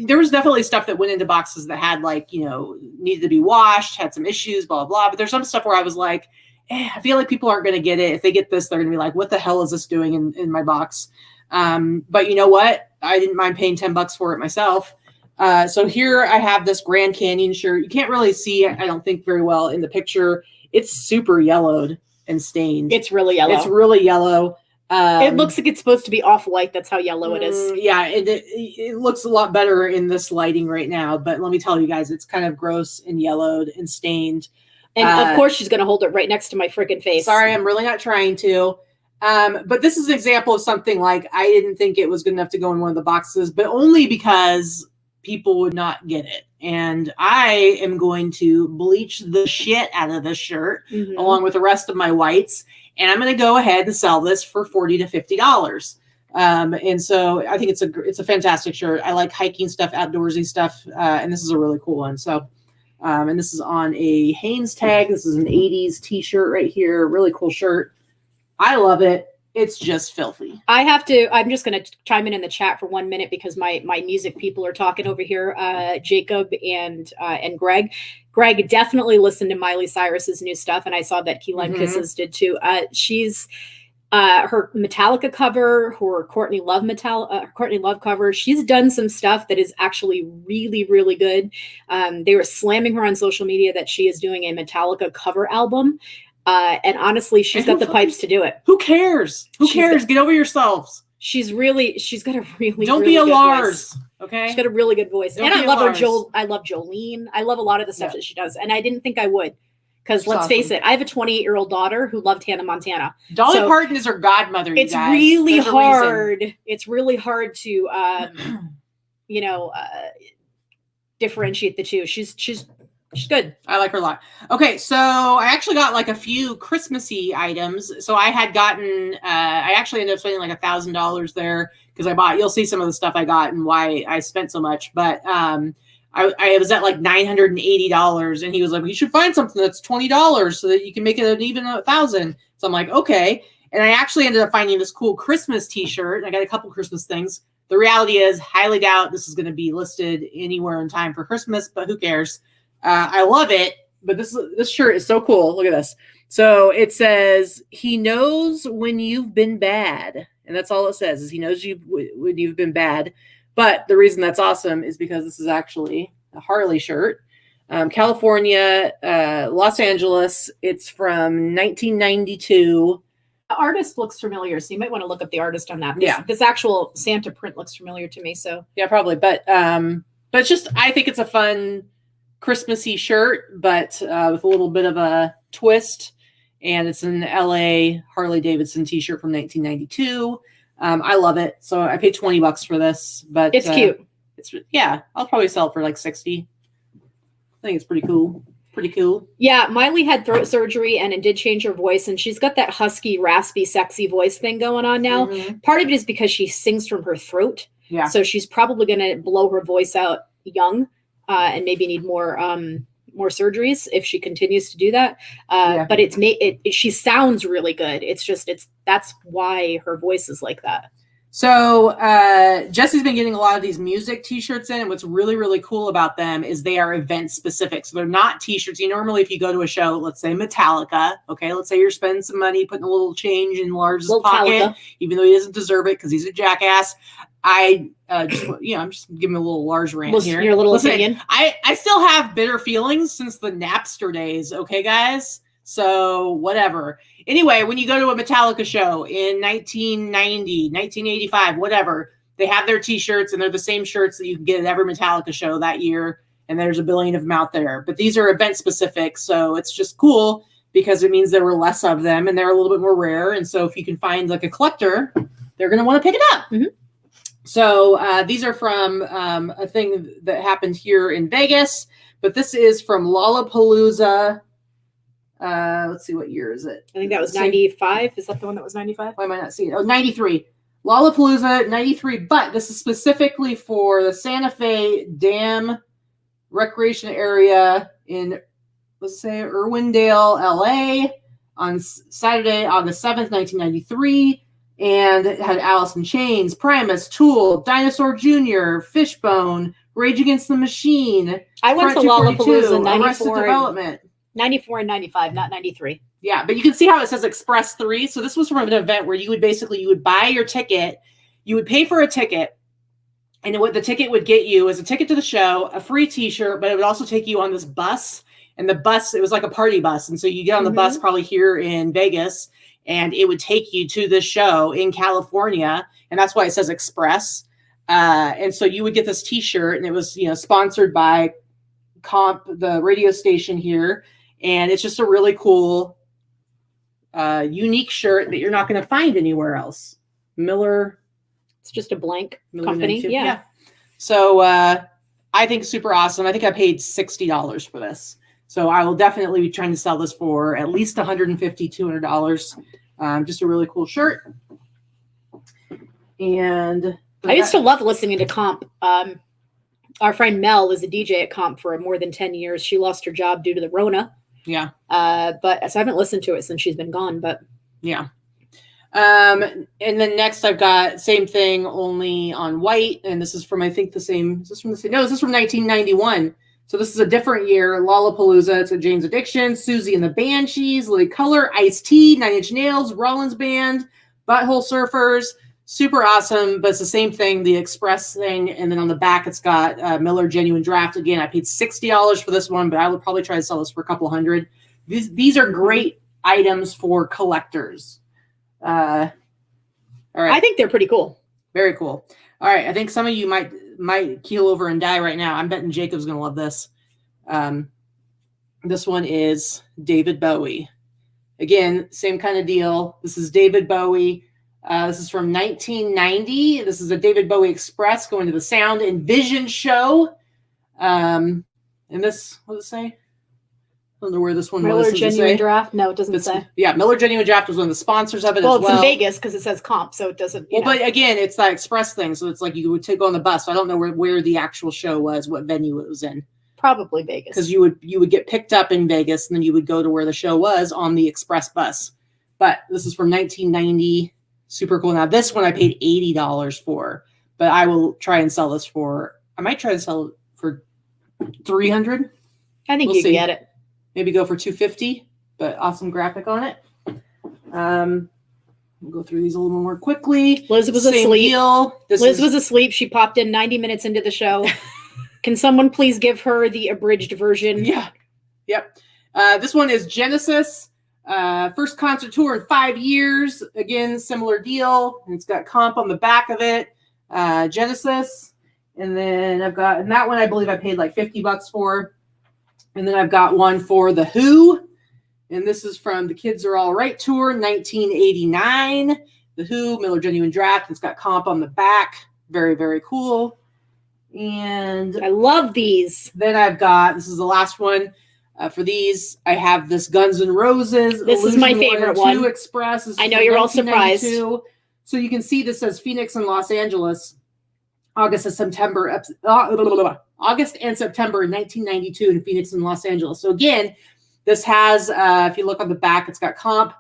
there was definitely stuff that went into boxes that had like, needed to be washed, had some issues, blah, blah. But there's some stuff where I was like, I feel like people aren't going to get it. If they get this, they're going to be like, what the hell is this doing in my box? But you know what? I didn't mind paying $10 for it myself. So here I have this Grand Canyon shirt. You can't really see it, I don't think, very well in the picture. It's super yellowed and stained. It's really yellow. It's really yellow. It looks like it's supposed to be off-white. That's how yellow it is. Yeah, it looks a lot better in this lighting right now. But let me tell you guys, it's kind of gross and yellowed and stained. And of course, she's going to hold it right next to my freaking face. Sorry, I'm really not trying to. But this is an example of something like I didn't think it was good enough to go in one of the boxes, but only because people would not get it. And I am going to bleach the shit out of this shirt along with the rest of my whites. And I'm going to go ahead and sell this for $40 to $50. And so I think it's a fantastic shirt. I like hiking stuff, outdoorsy stuff. And this is a really cool one. So, and this is on a Hanes tag. This is an 80s t-shirt right here. Really cool shirt. I love it. It's just filthy. I'm just going to chime in the chat for 1 minute because my music people are talking over here. Jacob and Greg. Greg definitely listened to Miley Cyrus's new stuff. And I saw that Key Lime Kisses did too. She's her Metallica cover, her Courtney Love cover. She's done some stuff that is actually really, really good. They were slamming her on social media that she is doing a Metallica cover album. And honestly, she's got the pipes to do it. Who cares? Who cares? Get over yourselves. She's got a really don't really be a good Lars. Voice. Okay. She's got a really good voice. Don't and I love Lars. her. I love Jolene. I love a lot of the stuff that she does. And I didn't think I would. Because let's face it, I have a 28-year-old daughter who loved Hannah Montana. Dolly Parton is her godmother. It's really hard. It's really hard to, differentiate the two. She's good. I like her a lot. Okay, so I actually got like a few Christmassy items. So I had gotten, I actually ended up spending like $1,000 there because you'll see some of the stuff I got and why I spent so much. But I was at like $980 and he was like, you should find something that's $20 so that you can make it an even $1,000. So I'm like, okay. And I actually ended up finding this cool Christmas t-shirt. I got a couple Christmas things. The reality is highly doubt this is going to be listed anywhere in time for Christmas, but who cares? I love it, but this shirt is so cool. Look at this. So it says, he knows when you've been bad. And that's all it says is he knows when you've been bad. But the reason that's awesome is because this is actually a Harley shirt. California, Los Angeles. It's from 1992. The artist looks familiar, so you might want to look up the artist on that. This actual Santa print looks familiar to me. So yeah, probably. But it's just, I think it's a fun Christmassy shirt, but with a little bit of a twist. And it's an LA Harley Davidson t-shirt from 1992. I love it. So I paid $20 for this, but it's cute. I'll probably sell it for like 60. I think it's pretty cool. Pretty cool. Yeah, Miley had throat surgery and it did change her voice, and she's got that husky, raspy, sexy voice thing going on now. Part of it is because she sings from her throat. Yeah. So she's probably going to blow her voice out young. And maybe need more surgeries if she continues to do that. But she sounds really good. That's why her voice is like that. So Jesse's been getting a lot of these music t-shirts in, and what's really, really cool about them is they are event specific. So they're not t-shirts. Normally if you go to a show, let's say Metallica, okay, let's say you're spending some money, putting a little change in Lars's pocket, even though he doesn't deserve it because he's a jackass. I'm just giving a little Lars rant here. Your little opinion. I still have bitter feelings since the Napster days. Okay, guys. So whatever. Anyway, when you go to a Metallica show in 1990, 1985, whatever, they have their t-shirts and they're the same shirts that you can get at every Metallica show that year. And there's a billion of them out there, but these are event specific. So it's just cool because it means there were less of them and they're a little bit more rare. And so if you can find like a collector, they're going to want to pick it up. So these are from a thing that happened here in Vegas. but this is from Lollapalooza. Let's see, what year is it? I think that was 95. Is that the one that was 95? Why am I not seeing it? Oh, 93. Lollapalooza 93, but this is specifically for the Santa Fe Dam Recreation Area in, let's say, Irwindale, LA on Saturday, August 7th, 1993. And it had Alice in Chains, Primus, Tool, Dinosaur Jr., Fishbone, Rage Against the Machine. I went to Lollapalooza 94, Development. 94 and 95, not 93. Yeah, but you can see how it says Express 3. So this was from an event where you would buy your ticket, you would pay for a ticket, and what the ticket would get you is a ticket to the show, a free t-shirt, but it would also take you on this bus. And the bus, it was like a party bus. And so you get on the bus probably here in Vegas, and it would take you to the show in California. And that's why it says Express. And so you would get this t-shirt, and it was, sponsored by Comp, the radio station here. And it's just a really cool, unique shirt that you're not going to find anywhere else. Miller. It's just a blank Miller company. 92. Yeah. So I think super awesome. I think I paid $60 for this. So I will definitely be trying to sell this for at least $150, $200. Just a really cool shirt. And I used to love listening to Comp. Our friend Mel is a DJ at Comp for more than 10 years. She lost her job due to the Rona. Yeah. But so I haven't listened to it since she's been gone, but yeah. And then next I've got same thing, only on white. And this is from, I think the same, is this from the same? No, this is from 1991. So this is a different year. Lollapalooza, it's a Jane's Addiction, Susie and the Banshees, Lily Color, Ice-T, Nine Inch Nails, Rollins Band, Butthole Surfers. Super awesome, but it's the same thing, the Express thing. And then on the back, it's got Miller Genuine Draft. Again, I paid $60 for this one, but I would probably try to sell this for a couple hundred. These are great items for collectors. All right. I think they're pretty cool. Very cool. All right. I think some of you might keel over and die right now. I'm betting Jacob's going to love this. This one is David Bowie. Again, same kind of deal. This is David Bowie. This is from 1990. This is a David Bowie Express going to the Sound and Vision show. And this, what does it say? I don't know where this one was. Miller Genuine Draft? No, it doesn't say. Yeah, Miller Genuine Draft was one of the sponsors of it as well. Well, it's in Vegas because it says Comp, so it doesn't. But again, it's that Express thing. So it's like you would go on the bus. So I don't know where the actual show was, what venue it was in. Probably Vegas. Because you would get picked up in Vegas, and then you would go to where the show was on the Express bus. But this is from 1990. Super cool. Now, this one I paid $80 for, but I will try and sell this for, I might try to sell it for $300. I think you can get it. Maybe go for $250, but awesome graphic on it. We'll go through these a little more quickly. Liz was asleep. Liz was asleep. She popped in 90 minutes into the show. Can someone please give her the abridged version? Yeah. Yep. This one is Genesis. First concert tour in 5 years. Again, similar deal. And it's got Comp on the back of it. Genesis. And then I've got, and that one I believe I paid like $50 for. And then I've got one for The Who. And this is from the Kids Are All Right tour, 1989. The Who, Miller Genuine Draft. It's got Comp on the back. Very, very cool. And I love these. Then I've got, this is the last one. For these, I have this Guns N' Roses. This is my favorite one. Express. I know you're all surprised. So you can see this says Phoenix and Los Angeles, August and September in 1992 in Phoenix and Los Angeles. So again, this has, if you look on the back, it's got Comp.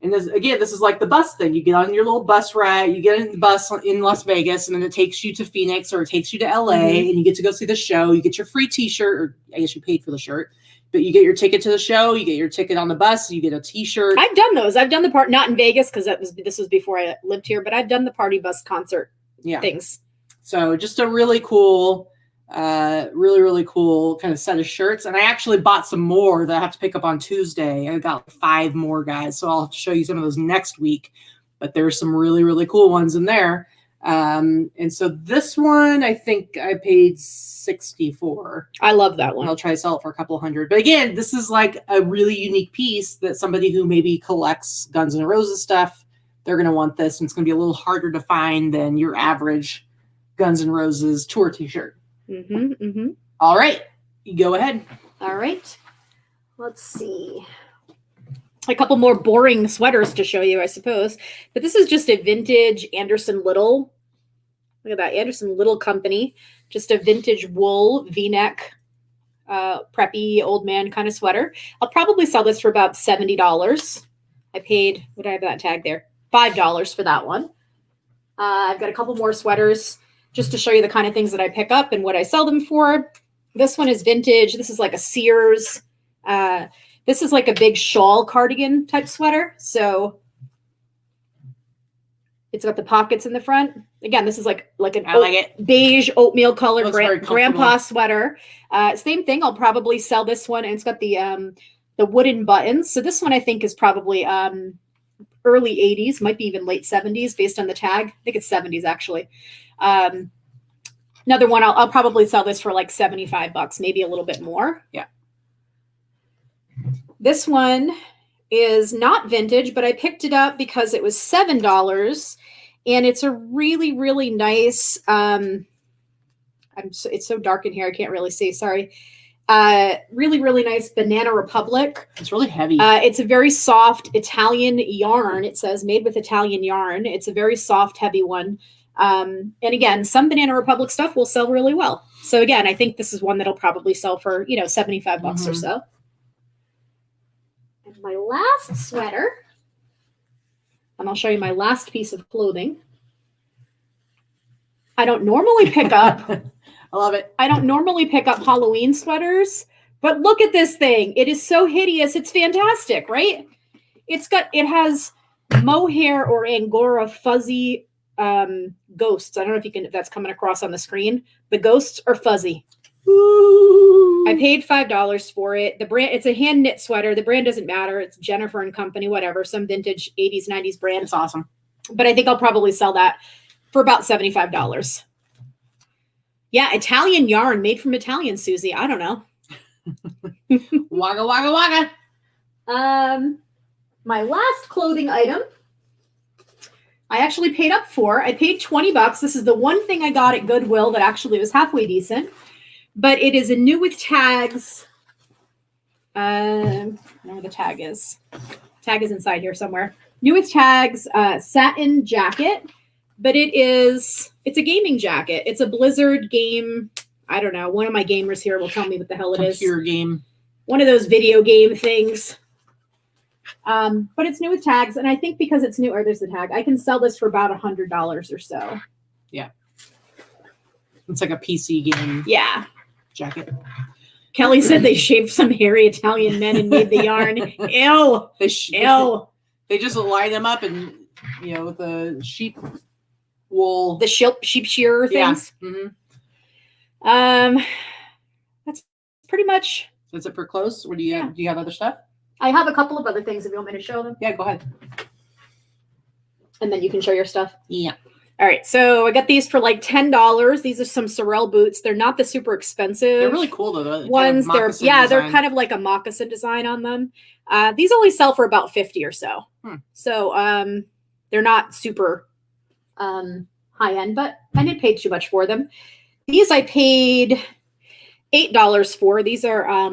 And this is like the bus thing. You get on your little bus ride, you get in the bus in Las Vegas, and then it takes you to Phoenix or it takes you to LA, and you get to go see the show. You get your free t-shirt, or I guess you paid for the shirt. But you get your ticket to the show, you get your ticket on the bus, you get a t-shirt. I've done those. I've done the part, not in Vegas because this was before I lived here, but I've done the party bus concert things. So just a really cool, really cool kind of set of shirts. And I actually bought some more that I have to pick up on Tuesday. I got 5 more, guys. So I'll show you some of those next week. But there's some really, really cool ones in there. And so this one, I think I paid $64. I love that one. I'll try to sell it for a couple hundred. But again, this is like a really unique piece that somebody who maybe collects Guns N' Roses stuff, they're going to want this. And it's going to be a little harder to find than your average Guns N' Roses tour t-shirt. All right. You go ahead. All right. Let's see. A couple more boring sweaters to show you, I suppose. But this is just a vintage Anderson Little. Look at that. Anderson Little Company. Just a vintage wool V-neck, preppy old man kind of sweater. I'll probably sell this for about $70. I paid, what did I have that tag there? $5 for that one. I've got a couple more sweaters just to show you the kind of things that I pick up and what I sell them for. This one is vintage. This is like a Sears. This is like a big shawl cardigan type sweater. So it's got the pockets in the front. Again, this is like an beige oatmeal color grandpa sweater. Same thing. I'll probably sell this one. And it's got the wooden buttons. So this one I think is probably early 80s, might be even late 70s based on the tag. I think it's 70s actually. Another one, I'll probably sell this for like $75, maybe a little bit more. Yeah. This one is not vintage, but I picked it up because it was $7, and it's a really, really nice. It's so dark in here, I can't really see. Sorry. Really, really nice Banana Republic. It's really heavy. It's a very soft Italian yarn. It says made with Italian yarn. It's a very soft, heavy one. And again, some Banana Republic stuff will sell really well. So again, I think this is one that'll probably sell for, $75 or so. And my last sweater, and I'll show you my last piece of clothing. I don't normally pick up. I love it. I don't normally pick up Halloween sweaters, but look at this thing. It is so hideous. It's fantastic, right? It has mohair or Angora fuzzy ghosts. I don't know if that's coming across on the screen. The ghosts are fuzzy. Ooh. I paid $5 for it. The brand, it's a hand knit sweater. The brand doesn't matter. It's Jennifer and Company, whatever, some vintage 80s, 90s brand. It's awesome. But I think I'll probably sell that for about $75. Yeah, Italian yarn made from Italian, Susie. I don't know. Wagga, wagga, wagga. My last clothing item, I actually paid up for. I paid $20. This is the one thing I got at Goodwill that actually was halfway decent. But it is a new with tags. I don't know where the tag is. Tag is inside here somewhere. New with tags, satin jacket. But it's a gaming jacket. It's a Blizzard game. I don't know. One of my gamers here will tell me what the hell it is. Computer game. One of those video game things. But it's new with tags. And I think because it's new, or there's the tag, I can sell this for about $100 or so. Yeah. It's like a PC game. Yeah. Jacket. Kelly said they shaved some hairy Italian men and made the yarn. Ew. Ew. They just line them up and, with the sheep wool. The sheep shearer things. Yeah. Mm-hmm. That's pretty much. That's it for clothes? Or do you have other stuff? I have a couple of other things if you want me to show them. Yeah, go ahead. And then you can show your stuff. Yeah. All right. So I got these for like $10. These are some Sorel boots. They're not the super expensive. They're really cool though. Ones. They're kind of like a moccasin design on them. These only sell for about $50 or so. So they're not super high end, but I didn't pay too much for them. These I paid $8 for. These are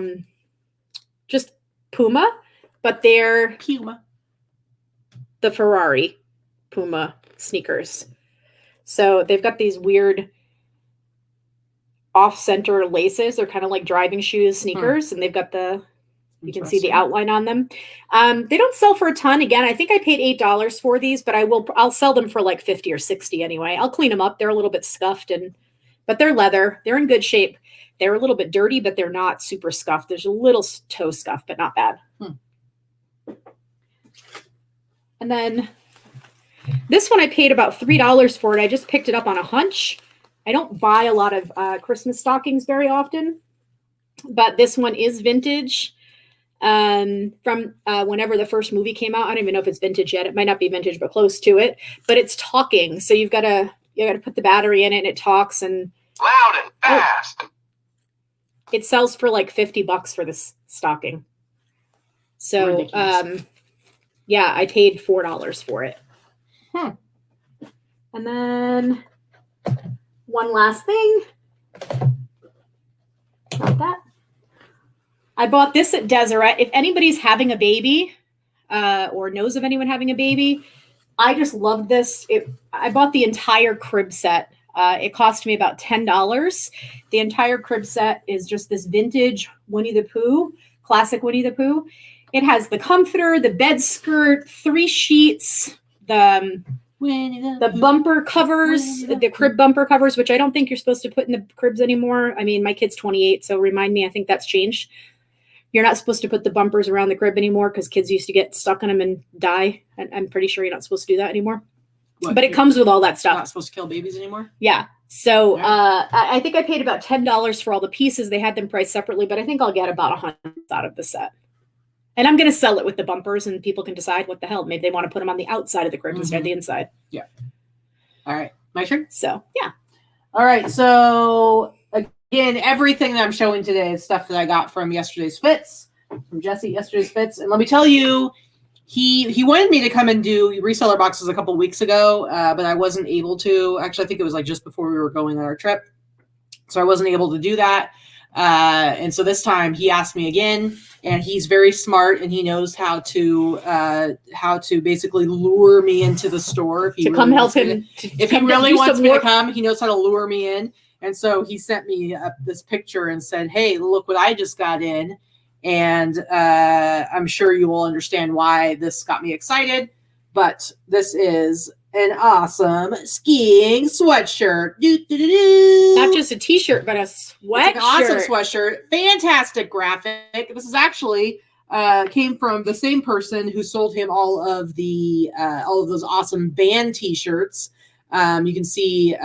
just Puma, but they're the Ferrari Puma sneakers. So they've got these weird off-center laces. They're kind of like driving shoes sneakers, and they've got you can see the outline on them. They don't sell for a ton. Again, I think I paid $8 for these, but I'll sell them for like $50 or $60 anyway. I'll clean them up. They're a little bit scuffed, but they're leather. They're in good shape. They're a little bit dirty, but they're not super scuffed. There's a little toe scuff, but not bad. And then this one I paid about $3 for it. I just picked it up on a hunch. I don't buy a lot of Christmas stockings very often, but this one is vintage from whenever the first movie came out. I don't even know if it's vintage yet. It might not be vintage, but close to it. But it's talking, so you got to put the battery in it, and it talks and loud and fast. It sells for like $50 for this stocking. So, yeah, I paid $4 for it. And then one last thing. Not that. I bought this at Deseret. If anybody's having a baby or knows of anyone having a baby, I just love this. I bought the entire crib set. It cost me about $10. The entire crib set is just this vintage Winnie the Pooh, classic Winnie the Pooh. It has the comforter, the bed skirt, 3 sheets, the bumper covers, the crib bumper covers, which I don't think you're supposed to put in the cribs anymore. I mean, my kid's 28, so remind me, I think that's changed. You're not supposed to put the bumpers around the crib anymore because kids used to get stuck in them and die. I'm pretty sure you're not supposed to do that anymore. What, but it comes with all that stuff. Not supposed to kill babies anymore? Yeah. So I think I paid about $10 for all the pieces. They had them priced separately, but I think I'll get about $100 out of the set. And I'm going to sell it with the bumpers, and people can decide what the hell. Maybe they want to put them on the outside of the crib instead of the inside. Yeah. All right. My turn? So, yeah. All right. So, again, everything that I'm showing today is stuff that I got from yesterday's fits, from Jesse, yesterday's fits. And let me tell you, he wanted me to come and do reseller boxes a couple weeks ago, but I wasn't able to. Actually, I think it was like just before we were going on our trip. So I wasn't able to do that. And so this time he asked me again, and he's very smart, and he knows how to basically lure me into the store. If he to really come help wants me him. if he really wants me to come, he knows how to lure me in. And so he sent me this picture and said, "Hey, look what I just got in." And I'm sure you will understand why this got me excited. But this is an awesome skiing sweatshirt. Not just a t-shirt, but a sweatshirt. It's an awesome sweatshirt. Fantastic graphic. This is actually came from the same person who sold him all of those awesome band t-shirts. You can see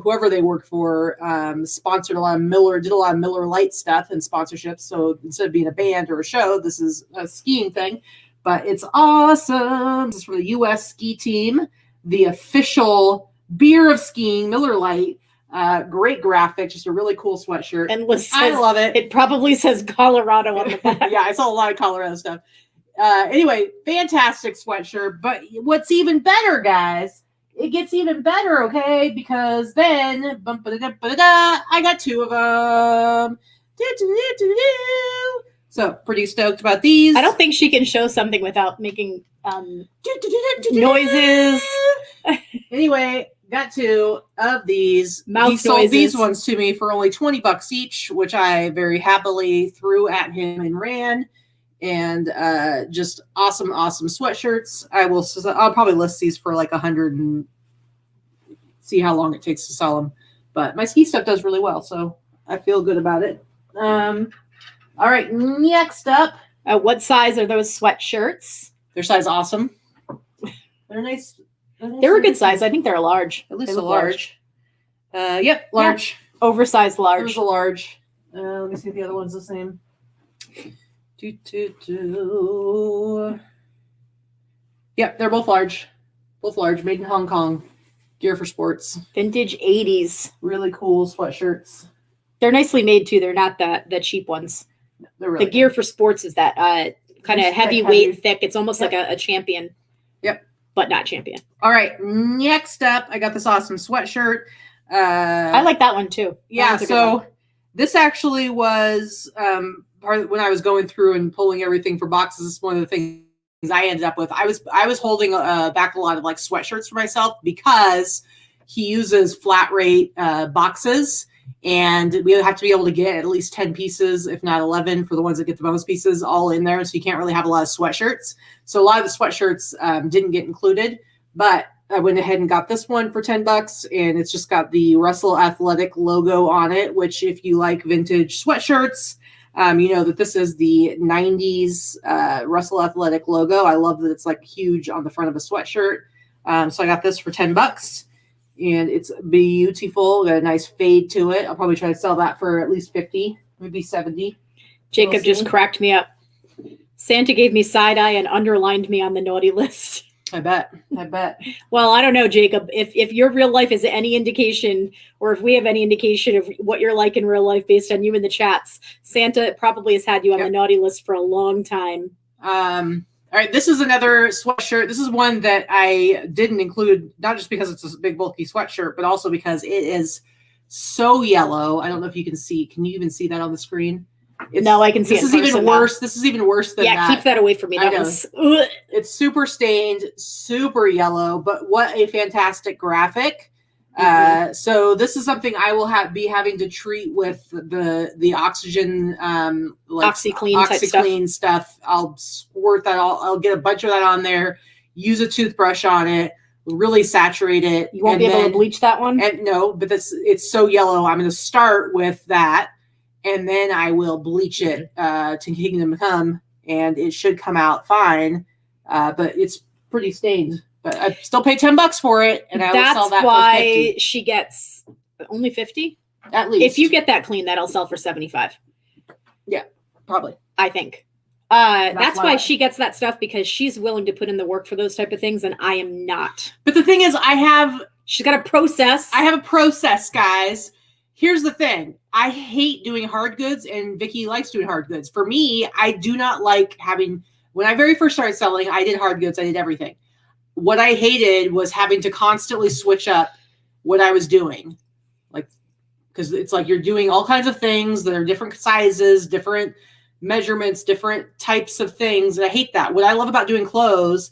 whoever they worked for sponsored did a lot of Miller Lite stuff and sponsorships. So instead of being a band or a show, this is a skiing thing. But it's awesome. This is from the US ski team, the official beer of skiing, Miller Lite. Great graphic, just a really cool sweatshirt. And I love it. It probably says Colorado on the back. Yeah, I saw a lot of Colorado stuff. Anyway, fantastic sweatshirt. But what's even better, guys, it gets even better, okay? Because then, I got 2 of them. So, pretty stoked about these. I don't think she can show something without making noises. Anyway, got 2 of these. Mouth he sold noises. these ones to me for only $20 each, which I very happily threw at him and ran. And just awesome sweatshirts. I'll probably list these for like 100 and see how long it takes to sell them. But my ski stuff does really well, so I feel good about it. All right, next up. What size are those sweatshirts? They're size awesome. They're nice. They're a good size. I think they're a large. At least a large. Yep, large. Yeah. Oversized large. There's a large. Let me see if the other one's the same. Yep, they're both large. Both large. Made in Hong Kong. Gear for sports. Vintage 80s. Really cool sweatshirts. They're nicely made too. They're not the cheap ones. They're really the gear for sports is that kind of heavyweight, thick. It's almost like a champion. Yep. But not champion. All right. Next up, I got this awesome sweatshirt. I like that one too. Yeah. So this actually was part when I was going through and pulling everything for boxes. This is one of the things I ended up with. I was holding back a lot of like sweatshirts for myself because he uses flat rate boxes. And we have to be able to get at least 10 pieces, if not 11, for the ones that get the bonus pieces all in there. So you can't really have a lot of sweatshirts. So a lot of the sweatshirts didn't get included. But I went ahead and got this one for $10. And it's just got the Russell Athletic logo on it, which if you like vintage sweatshirts, you know that this is the 90s Russell Athletic logo. I love that it's like huge on the front of a sweatshirt. So I got this for $10. And it's beautiful. Got a nice fade to it. I'll probably try to sell that for at least 50, maybe 70. Jacob just cracked me up. Santa gave me side eye and underlined me on the naughty list. I bet. Well, I don't know, Jacob. If your real life is any indication, or if we have any indication of what you're like in real life based on you in the chats, Santa probably has had you on the naughty list for a long time. All right, this is another sweatshirt. This is one that I didn't include, not just because it's a big bulky sweatshirt, but also because it is so yellow. I don't know if you can see. Can you even see that on the screen? No, I can see this it is in even person now. worse. This is even worse than that. Keep that away from me. I That know. was ugh. It's super stained, super yellow, but what a fantastic graphic. So this is something I will be having to treat with the oxygen, like OxyClean stuff. I'll squirt that I'll get a bunch of that on there, use a toothbrush on it, really saturate it. You won't be able to bleach that one? And no, but it's so yellow. I'm going to start with that, and then I will bleach it to Kingdom Come, and it should come out fine. But it's pretty stained. But I still pay $10 for it, and I will sell that for $50. That's why she gets only 50 at least. If you get that clean, that'll sell for 75. Yeah, probably. I think. That's why she gets that stuff, because she's willing to put in the work for those type of things, and I am not. But the thing is, she's got a process. I have a process, guys. Here's the thing. I hate doing hard goods, and Vikki likes doing hard goods. For me, I do not like having, when I very first started selling, I did hard goods. I did everything. What I hated was having to constantly switch up what I was doing. Like, because it's like you're doing all kinds of things that are different sizes, different measurements, different types of things. And I hate that. What I love about doing clothes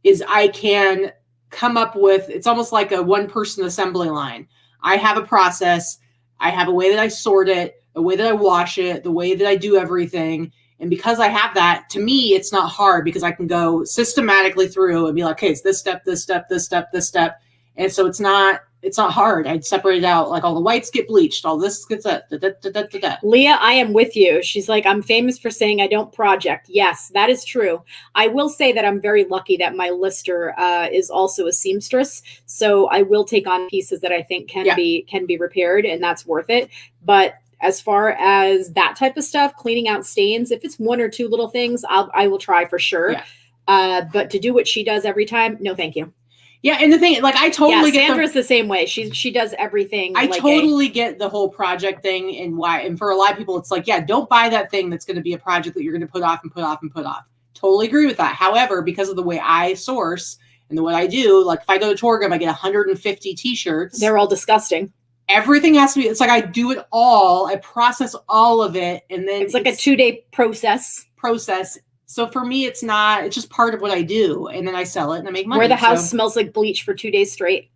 is I can come up with, it's almost like a one-person assembly line. I have a process. I have a way that I sort it, a way that I wash it, the way that I do everything. And because I have that, to me, it's not hard, because I can go systematically through and be like, okay, it's this step, this step, this step, this step. And so it's not hard. I'd separate it out. Like all the whites get bleached, all this gets that. Leah, I am with you. She's like, I'm famous for saying I don't project. Yes, that is true. I will say that I'm very lucky that my lister is also a seamstress. So I will take on pieces that I think can be repaired, and that's worth it. But as far as that type of stuff, cleaning out stains, if it's one or two little things, I will try for sure. Yeah. But to do what she does every time, no, thank you. Yeah, and the thing, like, I totally get Sandra's the same way. She does everything. I totally get the whole project thing, and why. And for a lot of people, it's like, yeah, don't buy that thing that's going to be a project that you're going to put off and put off and put off. Totally agree with that. However, because of the way I source and the way I do, like if I go to Torgum, I get 150 t-shirts. They're all disgusting. Everything has to be, it's like I do it all. I process all of it. And then it's like a 2-day process. So for me, it's just part of what I do. And then I sell it and I make money. Where the house smells like bleach for 2 days straight.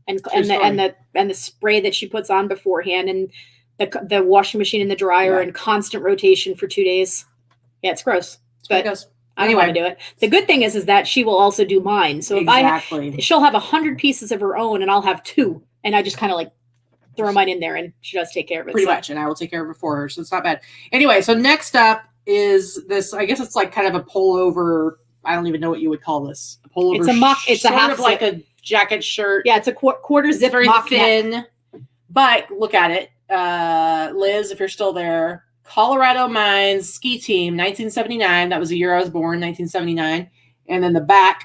And the spray that she puts on beforehand, and the washing machine and the dryer and constant rotation for 2 days. Yeah, it's gross. But I don't want to do it. The good thing is that she will also do mine. So if she'll have 100 pieces of her own and I'll have 2. And I just kind of like throw mine in there, and she does take care of it. Pretty much, and I will take care of it for her, so it's not bad. Anyway, so next up is this, I guess it's like kind of a pullover, I don't even know what you would call this. A pullover. It's a mock, it's a half of like a jacket shirt. Yeah, it's a quarter zip, very mock thin. Neck. But look at it. Liz, if you're still there, Colorado Mines Ski Team, 1979. That was the year I was born, 1979. And then the back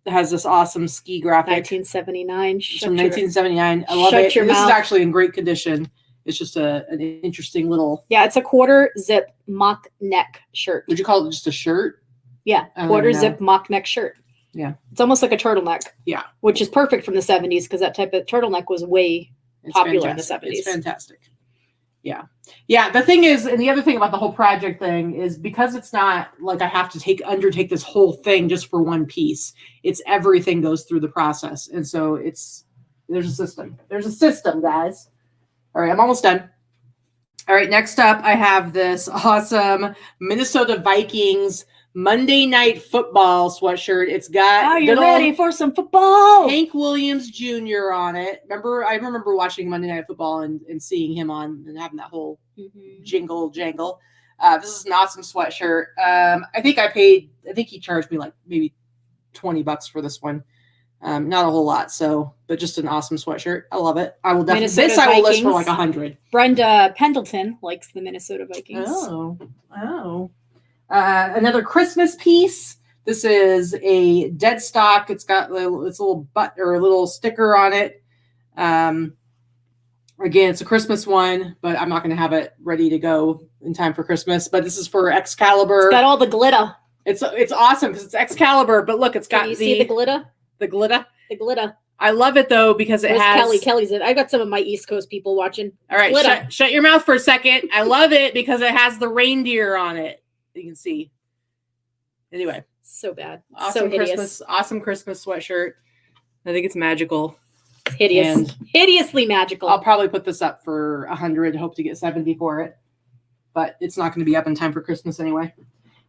has this awesome ski graphic. 1979. It's from 1979. I love it. This is actually in great condition. It's just an interesting little. Yeah, it's a quarter zip mock neck shirt. Would you call it just a shirt? Yeah, quarter zip mock neck shirt. Yeah. It's almost like a turtleneck. Yeah. Which is perfect from the 70s, because that type of turtleneck was way popular in the 70s. It's fantastic. Yeah. Yeah. The thing is, and the other thing about the whole project thing is, because it's not like I have to undertake this whole thing just for one piece. It's everything goes through the process. And so there's a system. There's a system, guys. All right. I'm almost done. All right. Next up, I have this awesome Minnesota Vikings Monday Night Football sweatshirt. It's got Are you ready for some football? Hank Williams Jr. on it. I remember watching Monday Night Football and seeing him on and having that whole jingle jangle. This is an awesome sweatshirt. I think he charged me like maybe $20 for this one. Not a whole lot, but just an awesome sweatshirt. I love it. I will definitely I will list for like 100. Brenda Pendleton likes the Minnesota Vikings. Oh. Another Christmas piece. This is a dead stock. It's got a little a little sticker on it. Again, it's a Christmas one, but I'm not going to have it ready to go in time for Christmas. But this is for Excalibur. It's got all the glitter. It's awesome because it's Excalibur. But look, it's got see the glitter. The glitter. The glitter. I love it though because it Where's has Kelly's it. I got some of my East Coast people watching. All right, Split up. shut your mouth for a second. I love it because it has the reindeer on it. You can see. Anyway, So bad. awesome So Christmas, awesome Christmas sweatshirt. I think it's magical. It's hideous. And Hideously magical. I'll probably put this up for 100. Hope to get 70 for it, but it's not going to be up in time for Christmas anyway.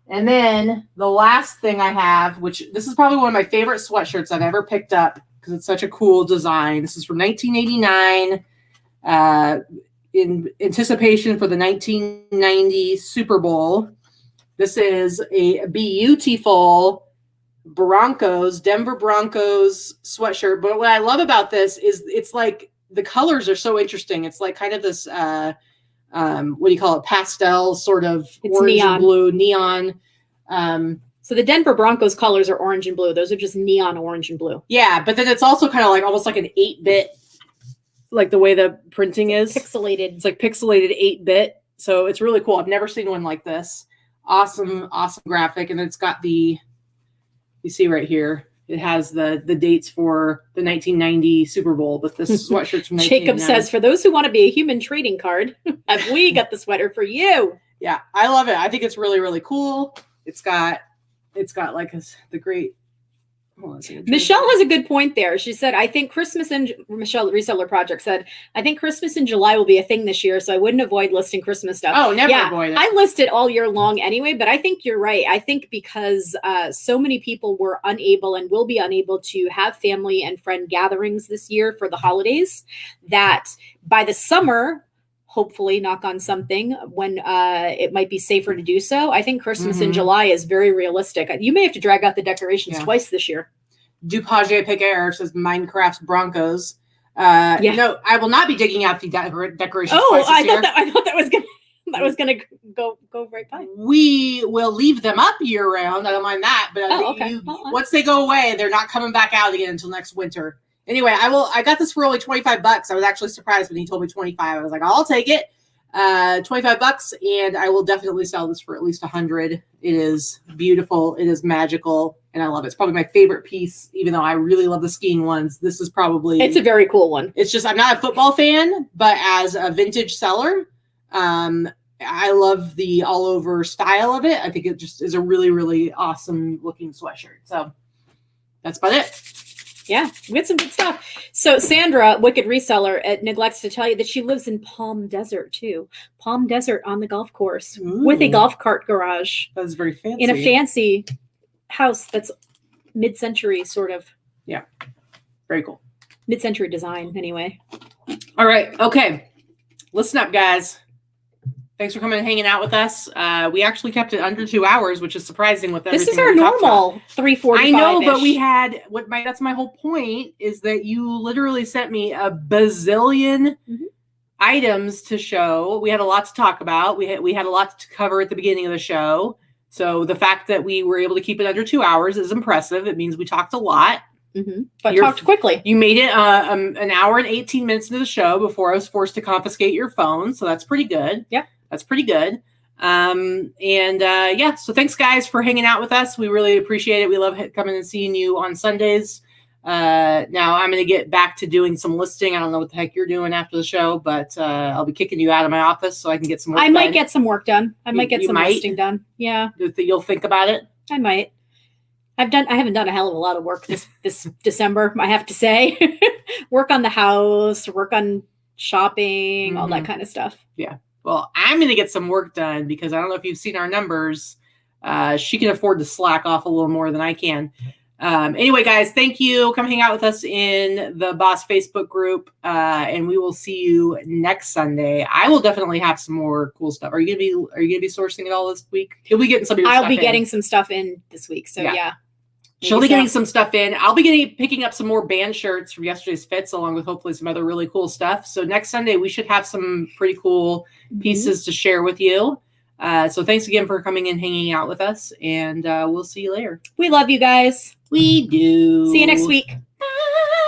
And then the last thing I have, which this is probably one of my favorite sweatshirts I've ever picked up because it's such a cool design. This is from 1989. In anticipation for the 1990 Super Bowl. This is a beautiful Denver Broncos sweatshirt. But what I love about this is it's like the colors are so interesting. It's like kind of this, what do you call it? Pastel sort of orange neon. and blue neon. So the Denver Broncos colors are orange and blue. Those are just neon orange and blue. Yeah, but then it's also kind of like almost like an 8-bit, like the way the printing is. Pixelated. It's like pixelated 8-bit. So it's really cool. I've never seen one like this. Awesome graphic. And it's got you see right here, it has the dates for the 1990 Super Bowl, but this sweatshirt's from 1989. Jacob says, for those who want to be a human trading card, have we got the sweater for you? Yeah, I love it. I think it's really, really cool. It's got like the great. Michelle has a good point there. She said, I think Christmas Michelle Reseller Project said, I think Christmas in July will be a thing this year, so I wouldn't avoid listing Christmas stuff. Oh, never avoid it. I list it all year long anyway, but I think you're right. I think because so many people were unable and will be unable to have family and friend gatherings this year for the holidays, that by the summer, hopefully, knock on something, when it might be safer to do so. I think Christmas in July is very realistic. You may have to drag out the decorations twice this year. DuPage Piquer says Minecraft's Broncos. No, I will not be digging out the decorations twice this year. I thought that was gonna go right by. We will leave them up year round. I don't mind that, but once they go away, they're not coming back out again until next winter. Anyway, I got this for only $25. I was actually surprised when he told me 25. I was like, I'll take it. $25, and I will definitely sell this for at least 100. It is beautiful. It is magical, and I love it. It's probably my favorite piece, even though I really love the skiing ones. This is probably... It's a very cool one. It's just, I'm not a football fan, but as a vintage seller, I love the all-over style of it. I think it just is a really, really awesome looking sweatshirt. So that's about it. Yeah, we had some good stuff. So Sandra, Wicked Reseller, neglects to tell you that she lives in Palm Desert too. Palm Desert on the golf course with a golf cart garage. That's very fancy. In a fancy house that's mid-century sort of. Yeah, very cool. Mid-century design anyway. All right, okay. Listen up, guys. Thanks for coming and hanging out with us. We actually kept it under 2 hours, which is surprising with everything. This is our normal 3:45. I know, but we had that's my whole point is that you literally sent me a bazillion items to show. We had a lot to talk about. We had a lot to cover at the beginning of the show. So the fact that we were able to keep it under 2 hours is impressive. It means we talked a lot. But talked quickly. You made it an hour and 18 minutes into the show before I was forced to confiscate your phone. So that's pretty good. Yep. That's pretty good. So thanks guys for hanging out with us. We really appreciate it. We love coming and seeing you on Sundays. Now I'm going to get back to doing some listing. I don't know what the heck you're doing after the show, but I'll be kicking you out of my office so I can get some work done. I might get some work done. I might get some listing done. Yeah. You'll think about it? I might. I haven't done a hell of a lot of work this December, I have to say. Work on the house, work on shopping, all that kind of stuff. Yeah. Well, I'm going to get some work done because I don't know if you've seen our numbers. She can afford to slack off a little more than I can. Anyway, guys, thank you. Come hang out with us in the Boss Facebook group, and we will see you next Sunday. I will definitely have some more cool stuff. Are you gonna be sourcing it all this week? You'll be getting some of your stuff in. I'll be getting some stuff in this week. So yeah. She'll be getting some stuff in. I'll be picking up some more band shirts from yesterday's fits, along with hopefully some other really cool stuff. So next Sunday, we should have some pretty cool pieces to share with you. So thanks again for coming and hanging out with us, and we'll see you later. We love you guys. We do. See you next week.